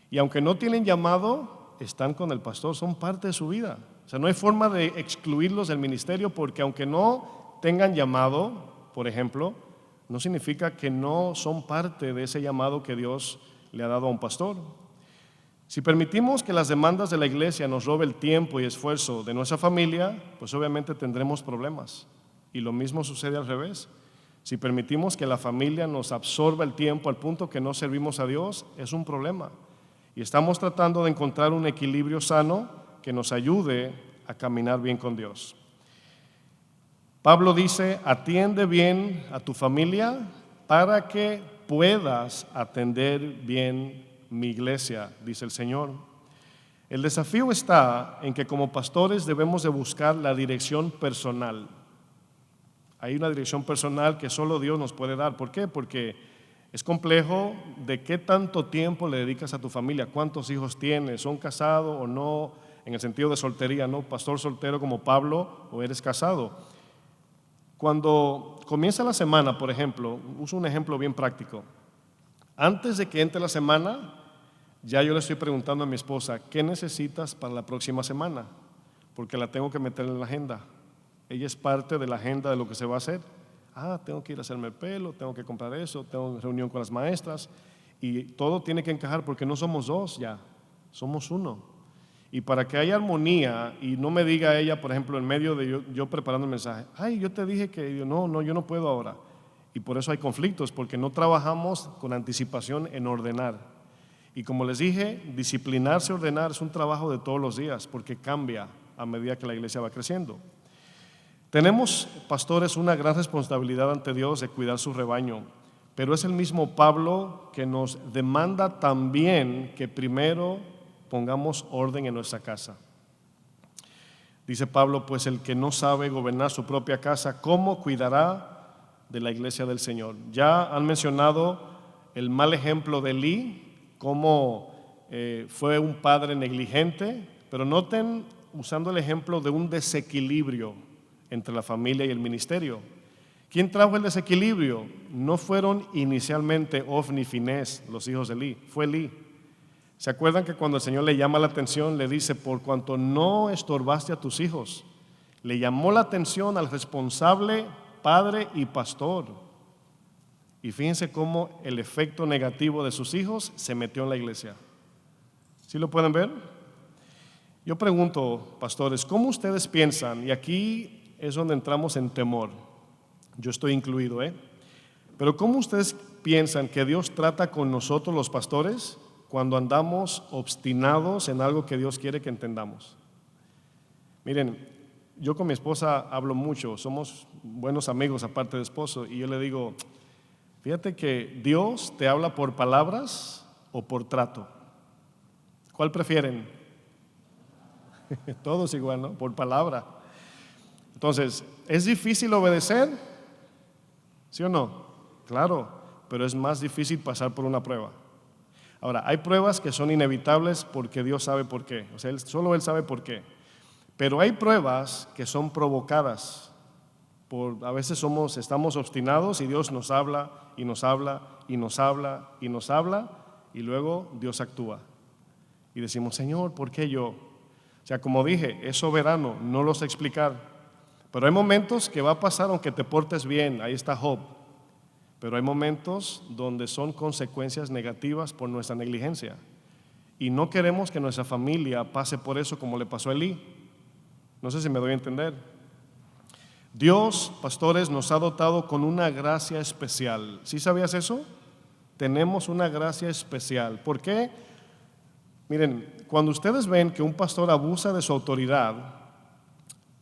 Y aunque no tienen llamado, están con el pastor, son parte de su vida. O sea, no hay forma de excluirlos del ministerio, porque aunque no tengan llamado, por ejemplo, no significa que no son parte de ese llamado que Dios le ha dado a un pastor. Si permitimos que las demandas de la iglesia nos robe el tiempo y esfuerzo de nuestra familia, pues obviamente tendremos problemas. Y lo mismo sucede al revés. Si permitimos que la familia nos absorba el tiempo al punto que no servimos a Dios, es un problema. Y estamos tratando de encontrar un equilibrio sano que nos ayude a caminar bien con Dios. Pablo dice: atiende bien a tu familia para que puedas atender bien mi iglesia, dice el Señor. El desafío está en que como pastores debemos de buscar la dirección personal. Hay una dirección personal que solo Dios nos puede dar. ¿Por qué? Porque es complejo de qué tanto tiempo le dedicas a tu familia, cuántos hijos tienes, son casados o no, en el sentido de soltería, no pastor soltero como Pablo, o eres casado. Cuando comienza la semana, por ejemplo, uso un ejemplo bien práctico. Antes de que entre la semana, ya yo le estoy preguntando a mi esposa: ¿qué necesitas para la próxima semana? Porque la tengo que meter en la agenda. Ella es parte de la agenda de lo que se va a hacer. Tengo que ir a hacerme el pelo, tengo que comprar eso, tengo una reunión con las maestras, y todo tiene que encajar porque no somos dos ya, somos uno. Y para que haya armonía y no me diga ella, por ejemplo, en medio de yo preparando el mensaje: yo te dije que yo no puedo ahora. Y por eso hay conflictos, porque no trabajamos con anticipación en ordenar. Y como les dije, disciplinarse, ordenar es un trabajo de todos los días, porque cambia a medida que la iglesia va creciendo. Tenemos, pastores, una gran responsabilidad ante Dios de cuidar su rebaño, pero es el mismo Pablo que nos demanda también que primero pongamos orden en nuestra casa. Dice Pablo: pues el que no sabe gobernar su propia casa, ¿cómo cuidará de la iglesia del Señor? Ya han mencionado el mal ejemplo de Elí, cómo fue un padre negligente, pero noten, usando el ejemplo de un desequilibrio entre la familia y el ministerio. ¿Quién trajo el desequilibrio? No fueron inicialmente Ofni y Finés, los hijos de Elí, fue Elí. ¿Se acuerdan que cuando el Señor le llama la atención, le dice: por cuanto no estorbaste a tus hijos? Le llamó la atención al responsable padre y pastor. Y fíjense cómo el efecto negativo de sus hijos se metió en la iglesia. ¿Sí lo pueden ver? Yo pregunto, pastores, ¿cómo ustedes piensan? Y aquí es donde entramos en temor. Yo estoy incluido, Pero ¿cómo ustedes piensan que Dios trata con nosotros los pastores cuando andamos obstinados en algo que Dios quiere que entendamos? Miren, yo con mi esposa hablo mucho, somos buenos amigos aparte de esposo, y yo le digo: fíjate que Dios te habla por palabras o por trato. ¿Cuál prefieren? Todos igual, ¿no? Por palabra. Entonces, ¿es difícil obedecer? ¿Sí o no? Claro, pero es más difícil pasar por una prueba. Ahora, hay pruebas que son inevitables porque Dios sabe por qué. O sea, solo Él sabe por qué. Pero hay pruebas que son provocadas. A veces estamos obstinados y Dios nos habla y nos habla y nos habla y nos habla, y luego Dios actúa. Y decimos: Señor, ¿por qué yo? O sea, como dije, es soberano, no lo sé explicar. Pero hay momentos que va a pasar aunque te portes bien, ahí está Job. Pero hay momentos donde son consecuencias negativas por nuestra negligencia. Y no queremos que nuestra familia pase por eso como le pasó a Elí. No sé si me doy a entender. Dios, pastores, nos ha dotado con una gracia especial. ¿Sí sabías eso? Tenemos una gracia especial. ¿Por qué? Miren, cuando ustedes ven que un pastor abusa de su autoridad,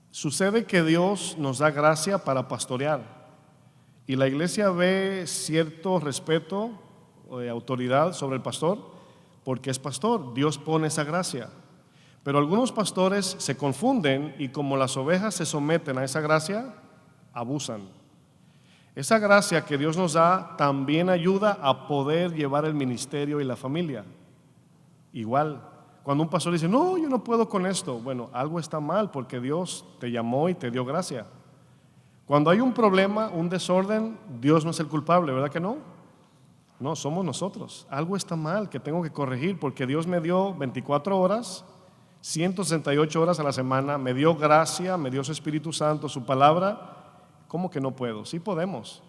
sucede que Dios nos da gracia para pastorear, y la iglesia ve cierto respeto o autoridad sobre el pastor porque es pastor. Dios pone esa gracia. Pero algunos pastores se confunden y como las ovejas se someten a esa gracia, abusan. Esa gracia que Dios nos da también ayuda a poder llevar el ministerio y la familia. Igual, cuando un pastor dice, no, yo no puedo con esto, bueno, algo está mal porque Dios te llamó y te dio gracia. Cuando hay un problema, un desorden, Dios no es el culpable, ¿verdad que no? No, somos nosotros. Algo está mal que tengo que corregir porque Dios me dio 24 horas, 168 horas a la semana, me dio gracia, me dio su Espíritu Santo, su palabra. ¿Cómo que no puedo? Sí podemos,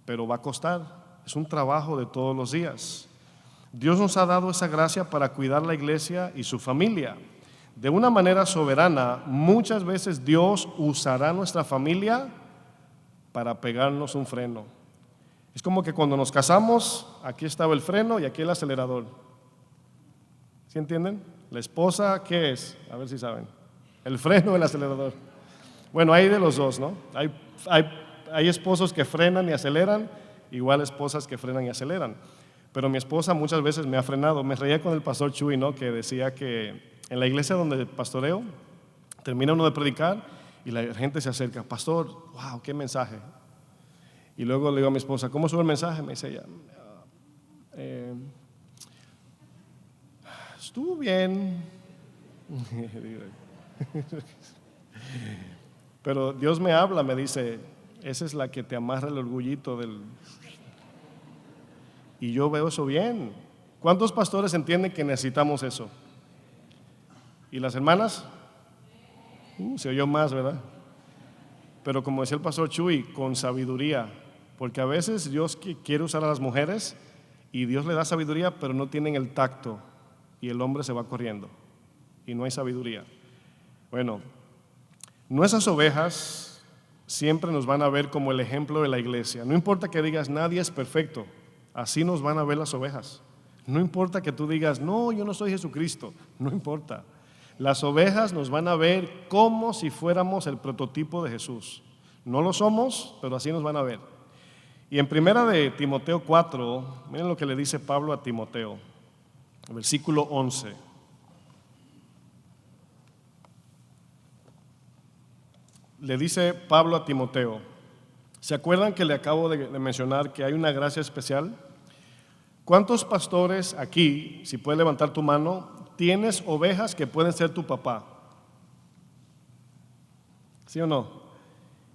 pero va a costar. Es un trabajo de todos los días. Dios nos ha dado esa gracia para cuidar la iglesia y su familia. De una manera soberana, muchas veces Dios usará nuestra familia para pegarnos un freno. Es como que cuando nos casamos, aquí estaba el freno y aquí el acelerador. ¿Sí entienden? La esposa, ¿qué es? A ver si saben. El freno o el acelerador. Bueno, hay de los dos, ¿no? Hay esposos que frenan y aceleran, igual esposas que frenan y aceleran. Pero mi esposa muchas veces me ha frenado. Me reía con el pastor Chuy, ¿no? Que decía que en la iglesia donde pastoreo, termina uno de predicar y la gente se acerca, pastor, wow, qué mensaje. Y luego le digo a mi esposa, ¿cómo sube el mensaje? Me dice ella, estuvo bien. Pero Dios me habla, me dice, esa es la que te amarra el orgullito del... Y yo veo eso bien. ¿Cuántos pastores entienden que necesitamos eso? ¿Y las hermanas? Se oyó más, ¿verdad? Pero como decía el pastor Chuy, con sabiduría, porque a veces Dios quiere usar a las mujeres y Dios le da sabiduría, pero no tienen el tacto y el hombre se va corriendo y no hay sabiduría. Bueno, nuestras ovejas siempre nos van a ver como el ejemplo de la iglesia. No importa que digas, nadie es perfecto. Así nos van a ver las ovejas. No importa que tú digas, no, yo no soy Jesucristo. No importa. Las ovejas nos van a ver como si fuéramos el prototipo de Jesús. No lo somos, pero así nos van a ver. Y en primera de Timoteo 4, miren lo que le dice Pablo a Timoteo, versículo 11. Le dice Pablo a Timoteo, ¿se acuerdan que le acabo de mencionar que hay una gracia especial? ¿Cuántos pastores aquí, si puedes levantar tu mano, tienes ovejas que pueden ser tu papá? ¿Sí o no?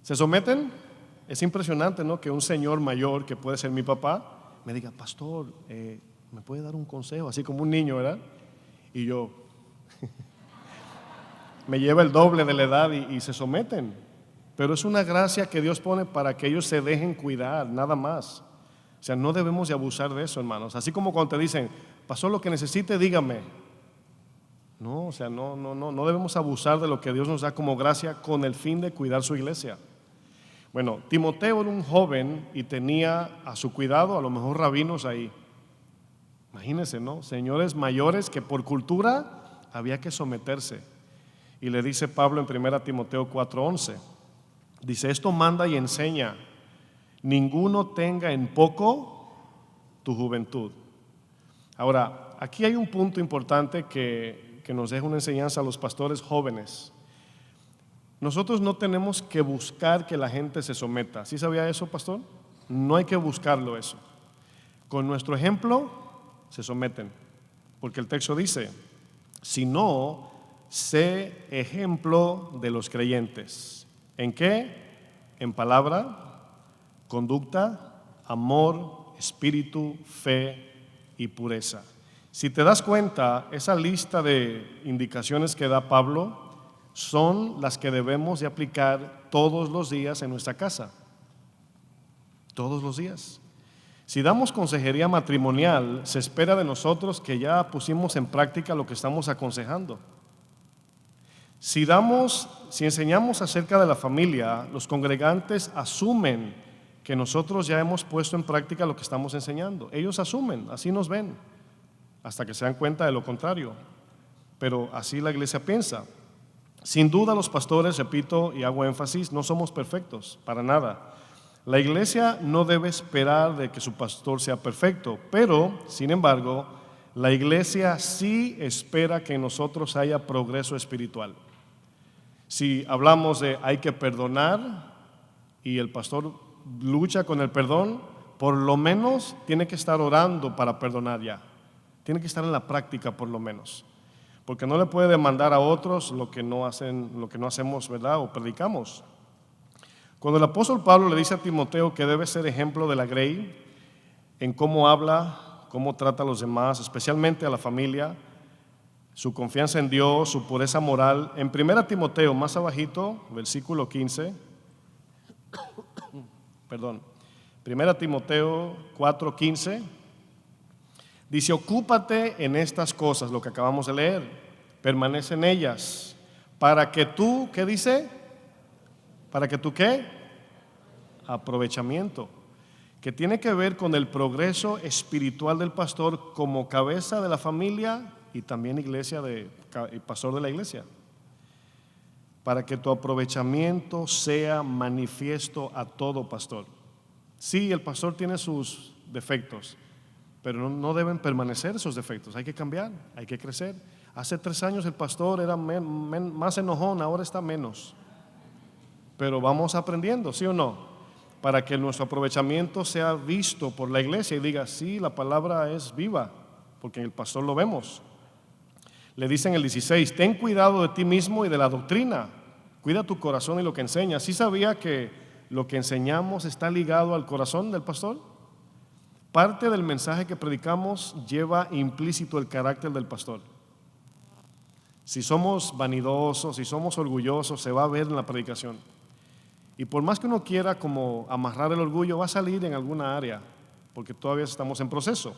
¿Se someten? Es impresionante, ¿no? Que un señor mayor, que puede ser mi papá, me diga, pastor, ¿me puede dar un consejo? Así como un niño, ¿verdad? Y yo, me lleva el doble de la edad y se someten. Pero es una gracia que Dios pone para que ellos se dejen cuidar, nada más. O sea, no debemos de abusar de eso, hermanos. Así como cuando te dicen, pastor, lo que necesite, dígame. No, o sea, no debemos abusar de lo que Dios nos da como gracia con el fin de cuidar su iglesia. Bueno, Timoteo era un joven y tenía a su cuidado a lo mejor rabinos ahí. Imagínense, ¿no? Señores mayores que por cultura había que someterse. Y le dice Pablo en 1 Timoteo 4:11, dice, esto manda y enseña, ninguno tenga en poco tu juventud. Ahora, aquí hay un punto importante que nos deja una enseñanza a los pastores jóvenes. Nosotros no tenemos que buscar que la gente se someta. ¿Sí sabía eso, pastor? No hay que buscarlo eso. Con nuestro ejemplo se someten, porque el texto dice, si no, sé ejemplo de los creyentes. ¿En qué? En palabra, conducta, amor, espíritu, fe y pureza. Si te das cuenta, esa lista de indicaciones que da Pablo son las que debemos de aplicar todos los días en nuestra casa. Todos los días. Si damos consejería matrimonial, se espera de nosotros que ya pusimos en práctica lo que estamos aconsejando. Si enseñamos acerca de la familia, los congregantes asumen que nosotros ya hemos puesto en práctica lo que estamos enseñando. Ellos asumen, así nos ven, hasta que se dan cuenta de lo contrario. Pero así la iglesia piensa. Sin duda los pastores, repito y hago énfasis, no somos perfectos, para nada. La iglesia no debe esperar de que su pastor sea perfecto, pero, sin embargo, la iglesia sí espera que en nosotros haya progreso espiritual. Si hablamos de hay que perdonar y el pastor lucha con el perdón, por lo menos tiene que estar orando para perdonar ya. Tiene que estar en la práctica por lo menos. Porque no le puede demandar a otros lo que no hacemos, ¿verdad? O predicamos. Cuando el apóstol Pablo le dice a Timoteo que debe ser ejemplo de la grey en cómo habla, cómo trata a los demás, especialmente a la familia, su confianza en Dios, su pureza moral, en 1 Timoteo, más abajito, versículo 15, 1 Timoteo 4:15, dice: ocúpate en estas cosas, lo que acabamos de leer, permanece en ellas, para que tú, ¿qué dice? ¿Para que tú qué? Aprovechamiento, que tiene que ver con el progreso espiritual del pastor como cabeza de la familia y también pastor de la iglesia, para que tu aprovechamiento sea manifiesto a todo pastor. Sí, el pastor tiene sus defectos, pero no deben permanecer esos defectos. Hay que cambiar, hay que crecer. Hace 3 años el pastor era más enojón, ahora está menos. Pero vamos aprendiendo, ¿sí o no? Para que nuestro aprovechamiento sea visto por la iglesia y diga: sí, la palabra es viva, porque en el pastor lo vemos. Le dice en el 16: ten cuidado de ti mismo y de la doctrina, cuida tu corazón y lo que enseñas. ¿Sí sabía que lo que enseñamos está ligado al corazón del pastor? Parte del mensaje que predicamos lleva implícito el carácter del pastor. Si somos vanidosos, si somos orgullosos, se va a ver en la predicación. Y por más que uno quiera como amarrar el orgullo, va a salir en alguna área, porque todavía estamos en proceso.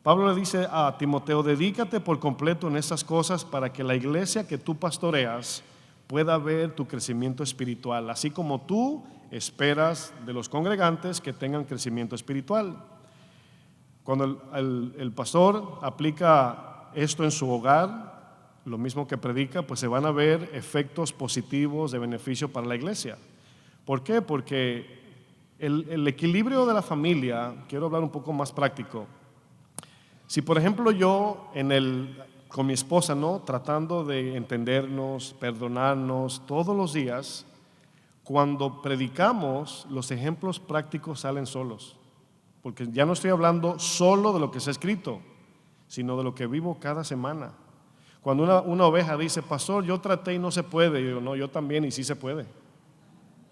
Pablo le dice a Timoteo: dedícate por completo en estas cosas para que la iglesia que tú pastoreas pueda ver tu crecimiento espiritual, así como tú esperas de los congregantes que tengan crecimiento espiritual. Cuando el pastor aplica esto en su hogar, lo mismo que predica, pues se van a ver efectos positivos de beneficio para la iglesia. ¿Por qué? Porque el equilibrio de la familia, quiero hablar un poco más práctico. Si por ejemplo yo con mi esposa, ¿no?, tratando de entendernos, perdonarnos todos los días, cuando predicamos los ejemplos prácticos salen solos, porque ya no estoy hablando solo de lo que se ha escrito, sino de lo que vivo cada semana. Cuando una oveja dice: pastor, yo traté y no se puede, yo digo: no, yo también, y sí se puede.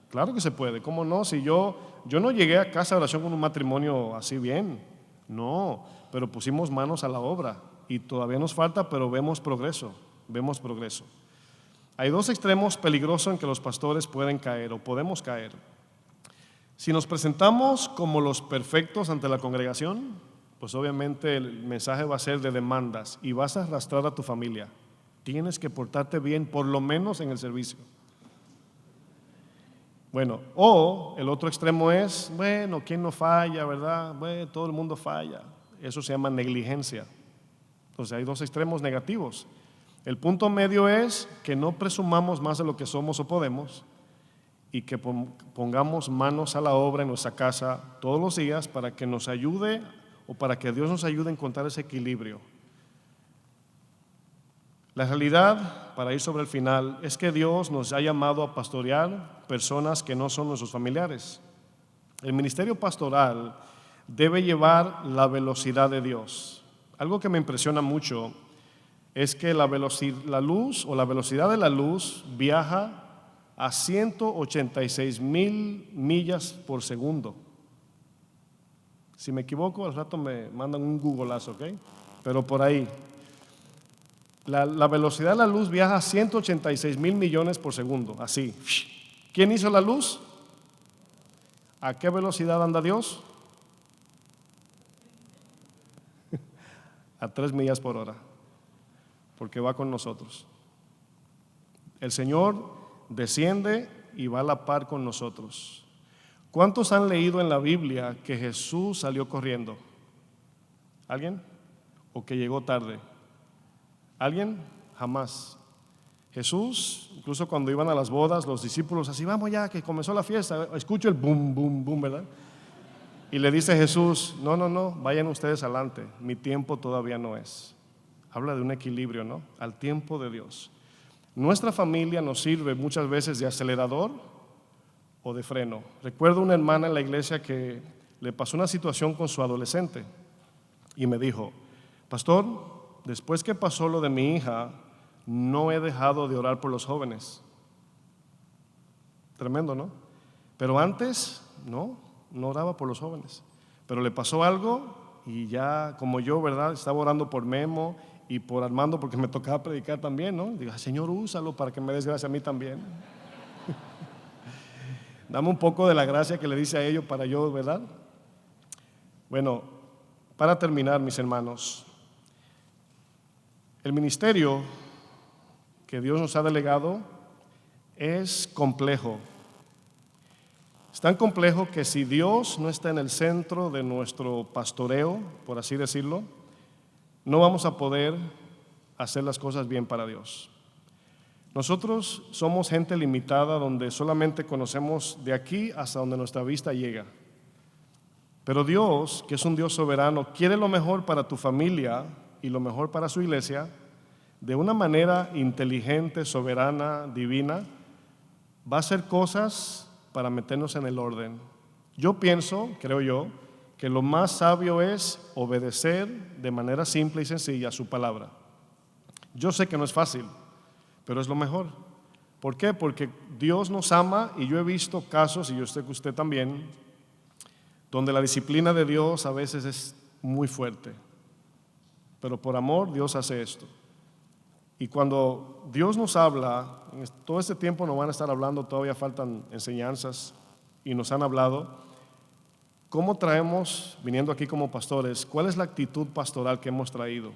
Claro que se puede, ¿cómo no? Si yo no llegué a casa de oración con un matrimonio así bien, no, pero pusimos manos a la obra y todavía nos falta, pero vemos progreso. Hay 2 extremos peligrosos en que los pastores pueden caer o podemos caer. Si nos presentamos como los perfectos ante la congregación, pues obviamente el mensaje va a ser de demandas y vas a arrastrar a tu familia. Tienes que portarte bien, por lo menos en el servicio. Bueno, o el otro extremo es: bueno, ¿quién no falla, verdad? Bueno, todo el mundo falla. Eso se llama negligencia. Entonces hay 2 extremos negativos. El punto medio es que no presumamos más de lo que somos o podemos y que pongamos manos a la obra en nuestra casa todos los días para que nos ayude, o para que Dios nos ayude a encontrar ese equilibrio. La realidad, para ir sobre el final, es que Dios nos ha llamado a pastorear personas que no son nuestros familiares. El ministerio pastoral debe llevar la velocidad de Dios. Algo que me impresiona mucho es que la velocidad de la luz viaja a 186,000 millas por segundo. Si me equivoco, al rato me mandan un googleazo, ¿ok? Pero por ahí. La velocidad de la luz viaja a 186,000 millones por segundo, así. ¿Quién hizo la luz? ¿A qué velocidad anda Dios? A 3 millas por hora, porque va con nosotros. El Señor desciende y va a la par con nosotros. ¿Cuántos han leído en la Biblia que Jesús salió corriendo? ¿Alguien? ¿O que llegó tarde? ¿Alguien? Jamás. Jesús, incluso cuando iban a las bodas, los discípulos así: vamos ya, que comenzó la fiesta. Escucho el boom, boom, boom, ¿verdad? Y le dice Jesús: no, vayan ustedes adelante, mi tiempo todavía no es. Habla de un equilibrio, ¿no? Al tiempo de Dios. Nuestra familia nos sirve muchas veces de acelerador o de freno. Recuerdo una hermana en la iglesia que le pasó una situación con su adolescente y me dijo: pastor, después que pasó lo de mi hija, no he dejado de orar por los jóvenes. Tremendo, ¿no? Pero antes, no oraba por los jóvenes. Pero le pasó algo y ya, como yo, ¿verdad? Estaba orando por Memo y por Armando porque me tocaba predicar también, ¿no? Digo: Señor, úsalo para que me des gracia a mí también. Dame un poco de la gracia que le dice a ellos para yo, ¿verdad? Bueno, para terminar, mis hermanos, el ministerio que Dios nos ha delegado es complejo. Es tan complejo que si Dios no está en el centro de nuestro pastoreo, por así decirlo, no vamos a poder hacer las cosas bien para Dios. Nosotros somos gente limitada donde solamente conocemos de aquí hasta donde nuestra vista llega. Pero Dios, que es un Dios soberano, quiere lo mejor para tu familia y lo mejor para su iglesia, de una manera inteligente, soberana, divina. Va a hacer cosas para meternos en el orden. Yo pienso, creo yo, que lo más sabio es obedecer de manera simple y sencilla su palabra. Yo sé que no es fácil, pero es lo mejor. ¿Por qué? Porque Dios nos ama y yo he visto casos, y yo sé que usted también, donde la disciplina de Dios a veces es muy fuerte. Pero por amor Dios hace esto. Y cuando Dios nos habla, todo este tiempo nos van a estar hablando, todavía faltan enseñanzas y nos han hablado. ¿Cómo traemos, viniendo aquí como pastores, cuál es la actitud pastoral que hemos traído?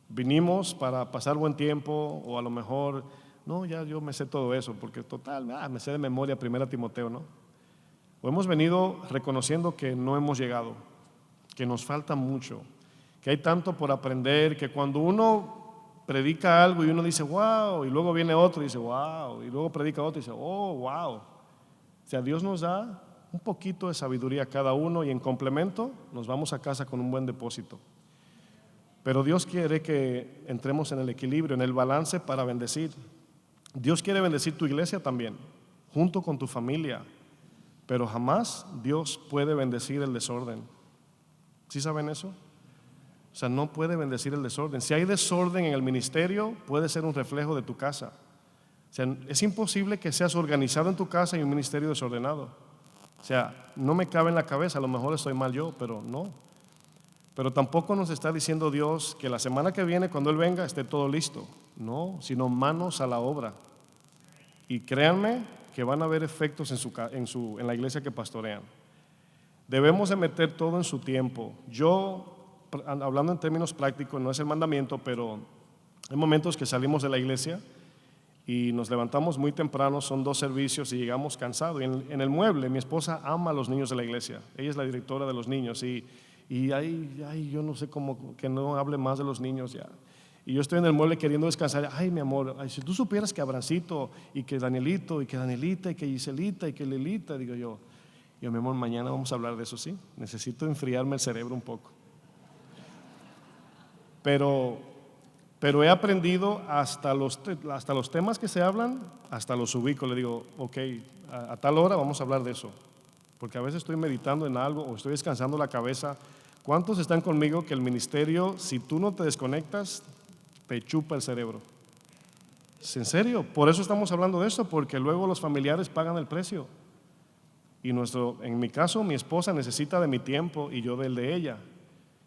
¿Vinimos para pasar buen tiempo o a lo mejor, no, ya yo me sé todo eso, porque total, me sé de memoria 1 Timoteo, ¿no? O hemos venido reconociendo que no hemos llegado, que nos falta mucho, que hay tanto por aprender, que cuando uno predica algo y uno dice wow, y luego viene otro y dice wow, y luego predica otro y dice oh wow. O sea, Dios nos da un poquito de sabiduría a cada uno y en complemento nos vamos a casa con un buen depósito. Pero Dios quiere que entremos en el equilibrio, en el balance para bendecir. Dios quiere bendecir tu iglesia también, junto con tu familia, pero jamás Dios puede bendecir el desorden. ¿Sí saben eso? O sea, no puede bendecir el desorden. Si hay desorden en el ministerio, puede ser un reflejo de tu casa. O sea, es imposible que seas organizado en tu casa y un ministerio desordenado. O sea, no me cabe en la cabeza, a lo mejor estoy mal yo, pero no. Pero tampoco nos está diciendo Dios que la semana que viene, cuando Él venga, esté todo listo. No, sino manos a la obra. Y créanme que van a haber efectos en la iglesia que pastorean. Debemos de meter todo en su tiempo. Yo, hablando en términos prácticos, no es el mandamiento, pero hay momentos que salimos de la iglesia y nos levantamos muy temprano, son 2 servicios y llegamos cansados. Y en el mueble, mi esposa ama a los niños de la iglesia, ella es la directora de los niños y ay, yo no sé cómo que no hable más de los niños ya. Y yo estoy en el mueble queriendo descansar. Ay, mi amor, ay, si tú supieras que Abrancito y que Danielito y que Danielita y que Giselita y que Lilita, digo yo, mi amor, mañana vamos a hablar de eso, sí. Necesito enfriarme el cerebro un poco. Pero he aprendido hasta los temas que se hablan, hasta los ubico. Le digo, ok, a tal hora vamos a hablar de eso. Porque a veces estoy meditando en algo o estoy descansando la cabeza. ¿Cuántos están conmigo que el ministerio, si tú no te desconectas, te chupa el cerebro? ¿Es en serio? Por eso estamos hablando de esto, porque luego los familiares pagan el precio. Y en mi caso, mi esposa necesita de mi tiempo y yo del de ella.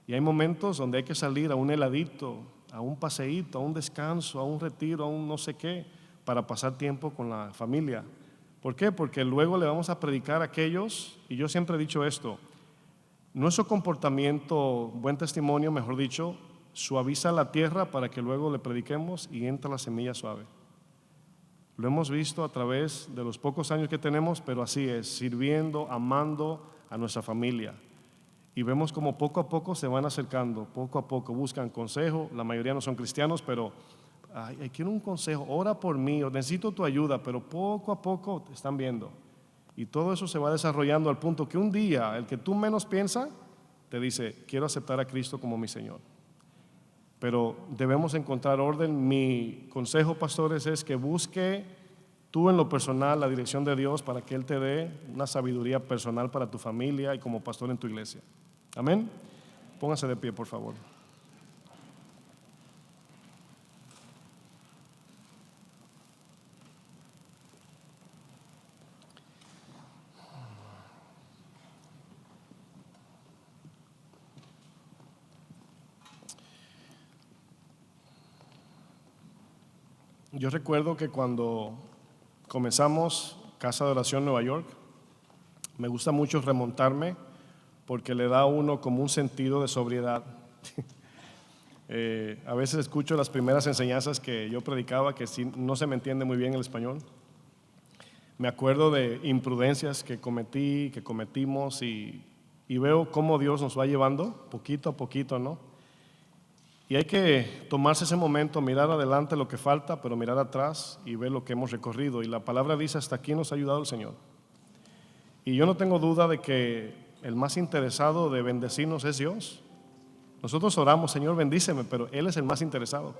Y hay momentos donde hay que salir a un heladito, a un paseíto, a un descanso, a un retiro, a un no sé qué, para pasar tiempo con la familia. ¿Por qué? Porque luego le vamos a predicar a aquellos, y yo siempre he dicho esto, nuestro comportamiento, buen testimonio, mejor dicho, suaviza la tierra para que luego le prediquemos y entra la semilla suave. Lo hemos visto a través de los pocos años que tenemos, pero así es, sirviendo, amando a nuestra familia. Y vemos como poco a poco se van acercando, poco a poco buscan consejo. La mayoría no son cristianos, pero quiero un consejo, ora por mí, necesito tu ayuda, pero poco a poco te están viendo. Y todo eso se va desarrollando al punto que un día el que tú menos piensas te dice, quiero aceptar a Cristo como mi Señor. Pero debemos encontrar orden. Mi consejo, pastores, es que busque tú en lo personal, la dirección de Dios para que Él te dé una sabiduría personal para tu familia y como pastor en tu iglesia. Amén. Póngase de pie, por favor. Yo recuerdo que cuando comenzamos Casa de Oración Nueva York, me gusta mucho remontarme porque le da a uno como un sentido de sobriedad. A veces escucho las primeras enseñanzas que yo predicaba que no se me entiende muy bien el español. Me acuerdo de imprudencias que cometimos y veo cómo Dios nos va llevando poquito a poquito, ¿no? Y hay que tomarse ese momento, mirar adelante lo que falta, pero mirar atrás y ver lo que hemos recorrido. Y la palabra dice, hasta aquí nos ha ayudado el Señor. Y yo no tengo duda de que el más interesado de bendecirnos es Dios. Nosotros oramos, Señor, bendíceme, pero Él es el más interesado.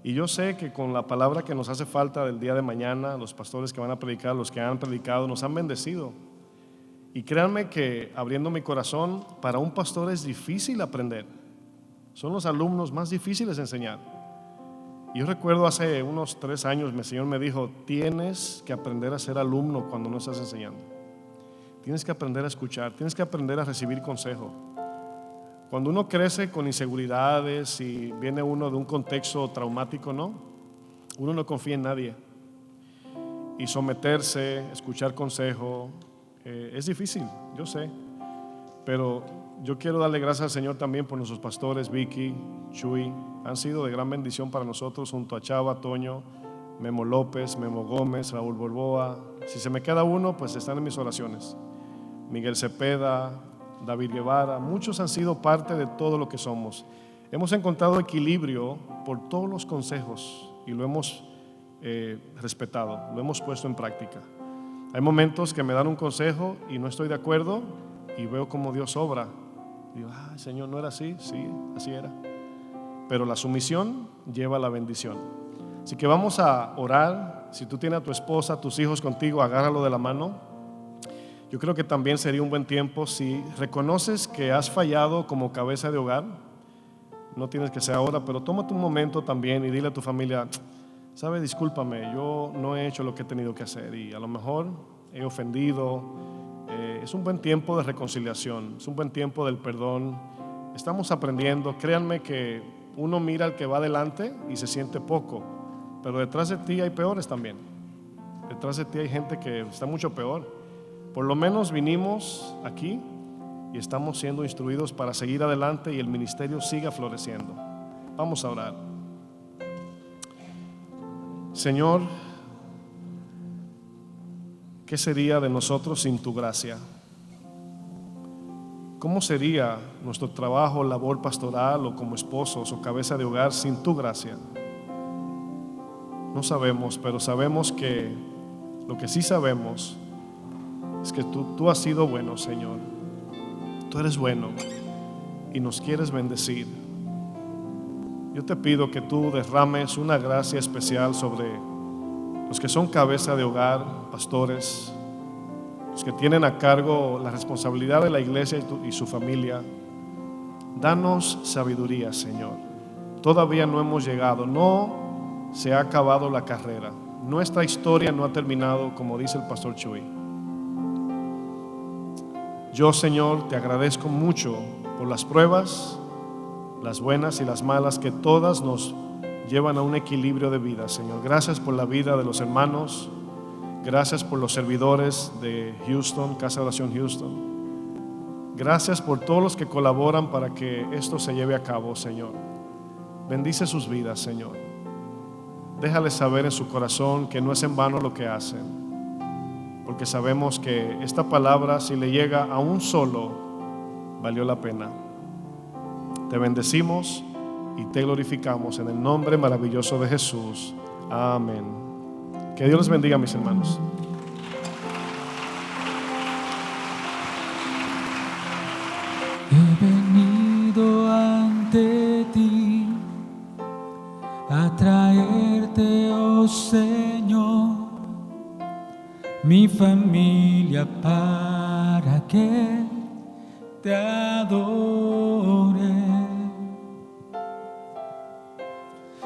Y yo sé que con la palabra que nos hace falta del día de mañana, los pastores que van a predicar, los que han predicado, nos han bendecido. Y créanme que abriendo mi corazón, para un pastor es difícil aprender. Son los alumnos más difíciles de enseñar. Y yo recuerdo hace unos 3 años, el Señor me dijo, tienes que aprender a ser alumno cuando no estás enseñando. Tienes que aprender a escuchar, tienes que aprender a recibir consejo. Cuando uno crece con inseguridades y viene uno de un contexto traumático, uno no confía en nadie. Y someterse, escuchar consejo, es difícil, yo sé. Pero yo quiero darle gracias al Señor también por nuestros pastores, Vicky, Chuy. Han sido de gran bendición para nosotros junto a Chava, Toño, Memo López, Memo Gómez, Raúl Borboa. Si se me queda uno, pues están en mis oraciones. Miguel Cepeda, David Guevara, muchos han sido parte de todo lo que somos. Hemos encontrado equilibrio por todos los consejos y lo hemos respetado, lo hemos puesto en práctica. Hay momentos que me dan un consejo y no estoy de acuerdo y veo cómo Dios obra. Digo, Señor, ¿no era así? Sí, así era. Pero la sumisión lleva a la bendición. Así que vamos a orar. Si tú tienes a tu esposa, a tus hijos contigo, agárralo de la mano. Yo creo que también sería un buen tiempo si reconoces que has fallado como cabeza de hogar. No tienes que ser ahora, pero tómate un momento también y dile a tu familia, ¿sabe? Discúlpame, yo no he hecho lo que he tenido que hacer y a lo mejor he ofendido. Es un buen tiempo de reconciliación, es un buen tiempo del perdón. Estamos aprendiendo, créanme que uno mira al que va adelante y se siente poco, pero detrás de ti hay peores también. Detrás de ti hay gente que está mucho peor. Por lo menos vinimos aquí y estamos siendo instruidos para seguir adelante y el ministerio siga floreciendo. Vamos a orar. Señor, ¿qué sería de nosotros sin tu gracia? ¿Cómo sería nuestro trabajo, labor pastoral o como esposos o cabeza de hogar sin tu gracia? No sabemos, pero sabemos que lo que sí sabemos es que tú has sido bueno, Señor. Tú eres bueno y nos quieres bendecir. Yo te pido que tú derrames una gracia especial sobre los que son cabeza de hogar, pastores, los que tienen a cargo la responsabilidad de la iglesia y su familia. Danos sabiduría, Señor. Todavía no hemos llegado, no se ha acabado la carrera. Nuestra historia no ha terminado, como dice el pastor Chuy. Yo, Señor, te agradezco mucho por las pruebas, las buenas y las malas, que todas nos llevan a un equilibrio de vida, Señor. Gracias por la vida de los hermanos. Gracias por los servidores de Houston, Casa de Oración Houston. Gracias por todos los que colaboran para que esto se lleve a cabo, Señor. Bendice sus vidas, Señor. Déjales saber en su corazón que no es en vano lo que hacen, porque sabemos que esta palabra, si le llega a un solo, valió la pena. Te bendecimos y te glorificamos en el nombre maravilloso de Jesús. Amén. Que Dios les bendiga, mis hermanos. He venido ante ti a traerte, oh Señor, mi familia para que te adore.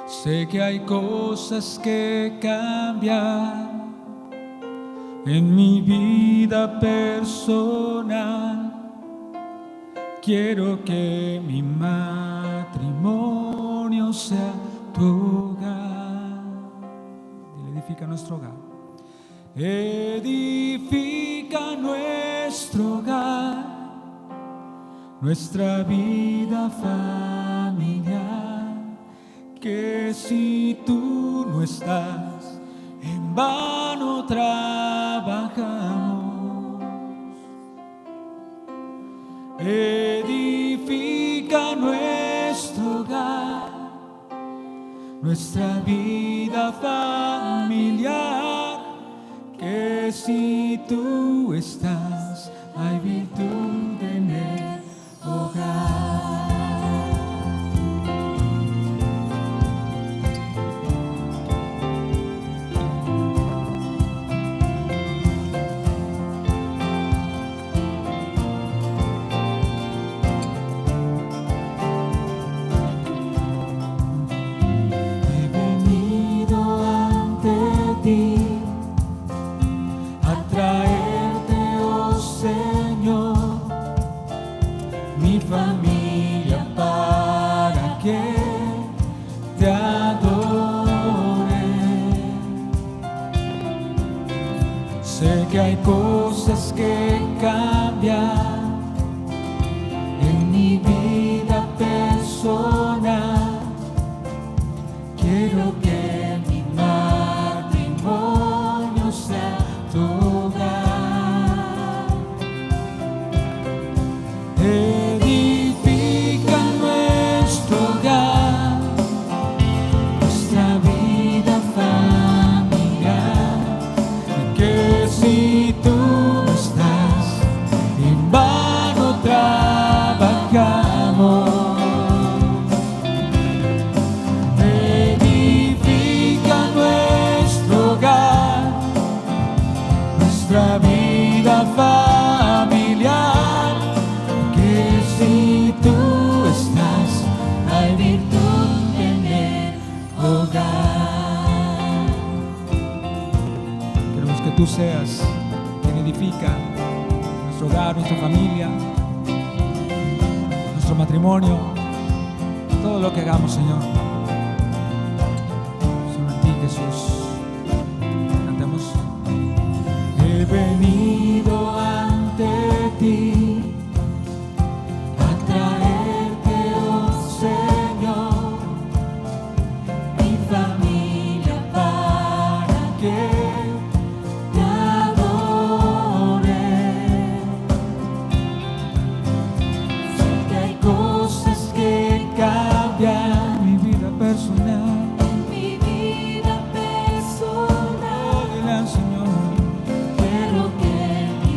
Sé que hay cosas que cambiar en mi vida personal. Quiero que mi matrimonio sea tu hogar. Dile, edifica nuestro hogar. Edifica nuestro hogar, nuestra vida familiar. Que si tú no estás, en vano trabajamos. Edifica nuestro hogar, nuestra vida familiar. Que si tú estás, hay virtud en el hogar. Familia para que te adore. Sé que hay cosas que cambiar en mi vida personal. Quiero que mi matrimonio sea tu hogar. Nuestra vida familiar, que si tú estás, hay virtud en el hogar. Queremos que tú seas quien edifica nuestro hogar, nuestra familia, nuestro matrimonio, todo lo que hagamos, Señor. Solo en ti, Jesús. He venido ante ti a traerte, oh Señor, mi familia para que te adore. Sé que hay cosas que cambian mi vida personal. Señor, quiero que mi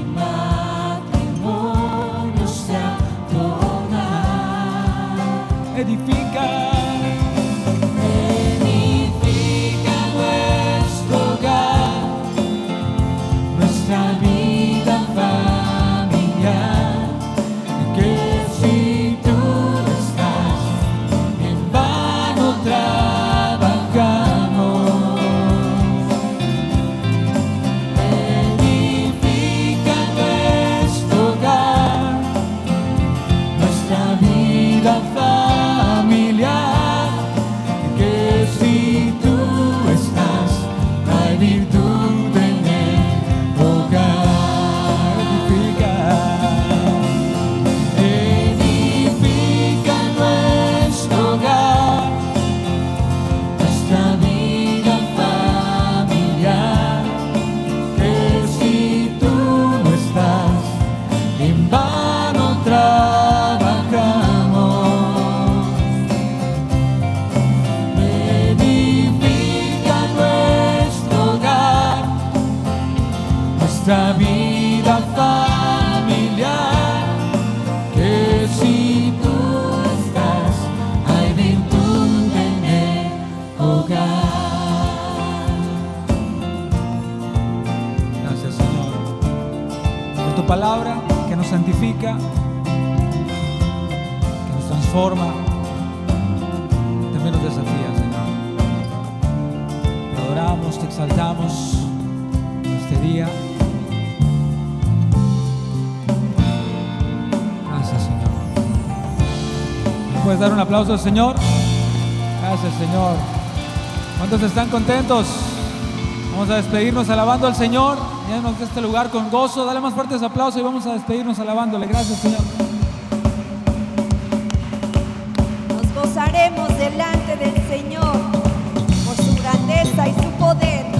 palabra que nos santifica, que nos transforma, también nos desafía, Señor. Te adoramos, te exaltamos en este día. Gracias, Señor. ¿Puedes dar un aplauso al Señor? Gracias, Señor. ¿Cuántos están contentos? Vamos a despedirnos alabando al Señor. Llévanos de este lugar con gozo. Dale más fuertes aplausos y vamos a despedirnos alabándole. Gracias, Señor. Nos gozaremos delante del Señor por su grandeza y su poder.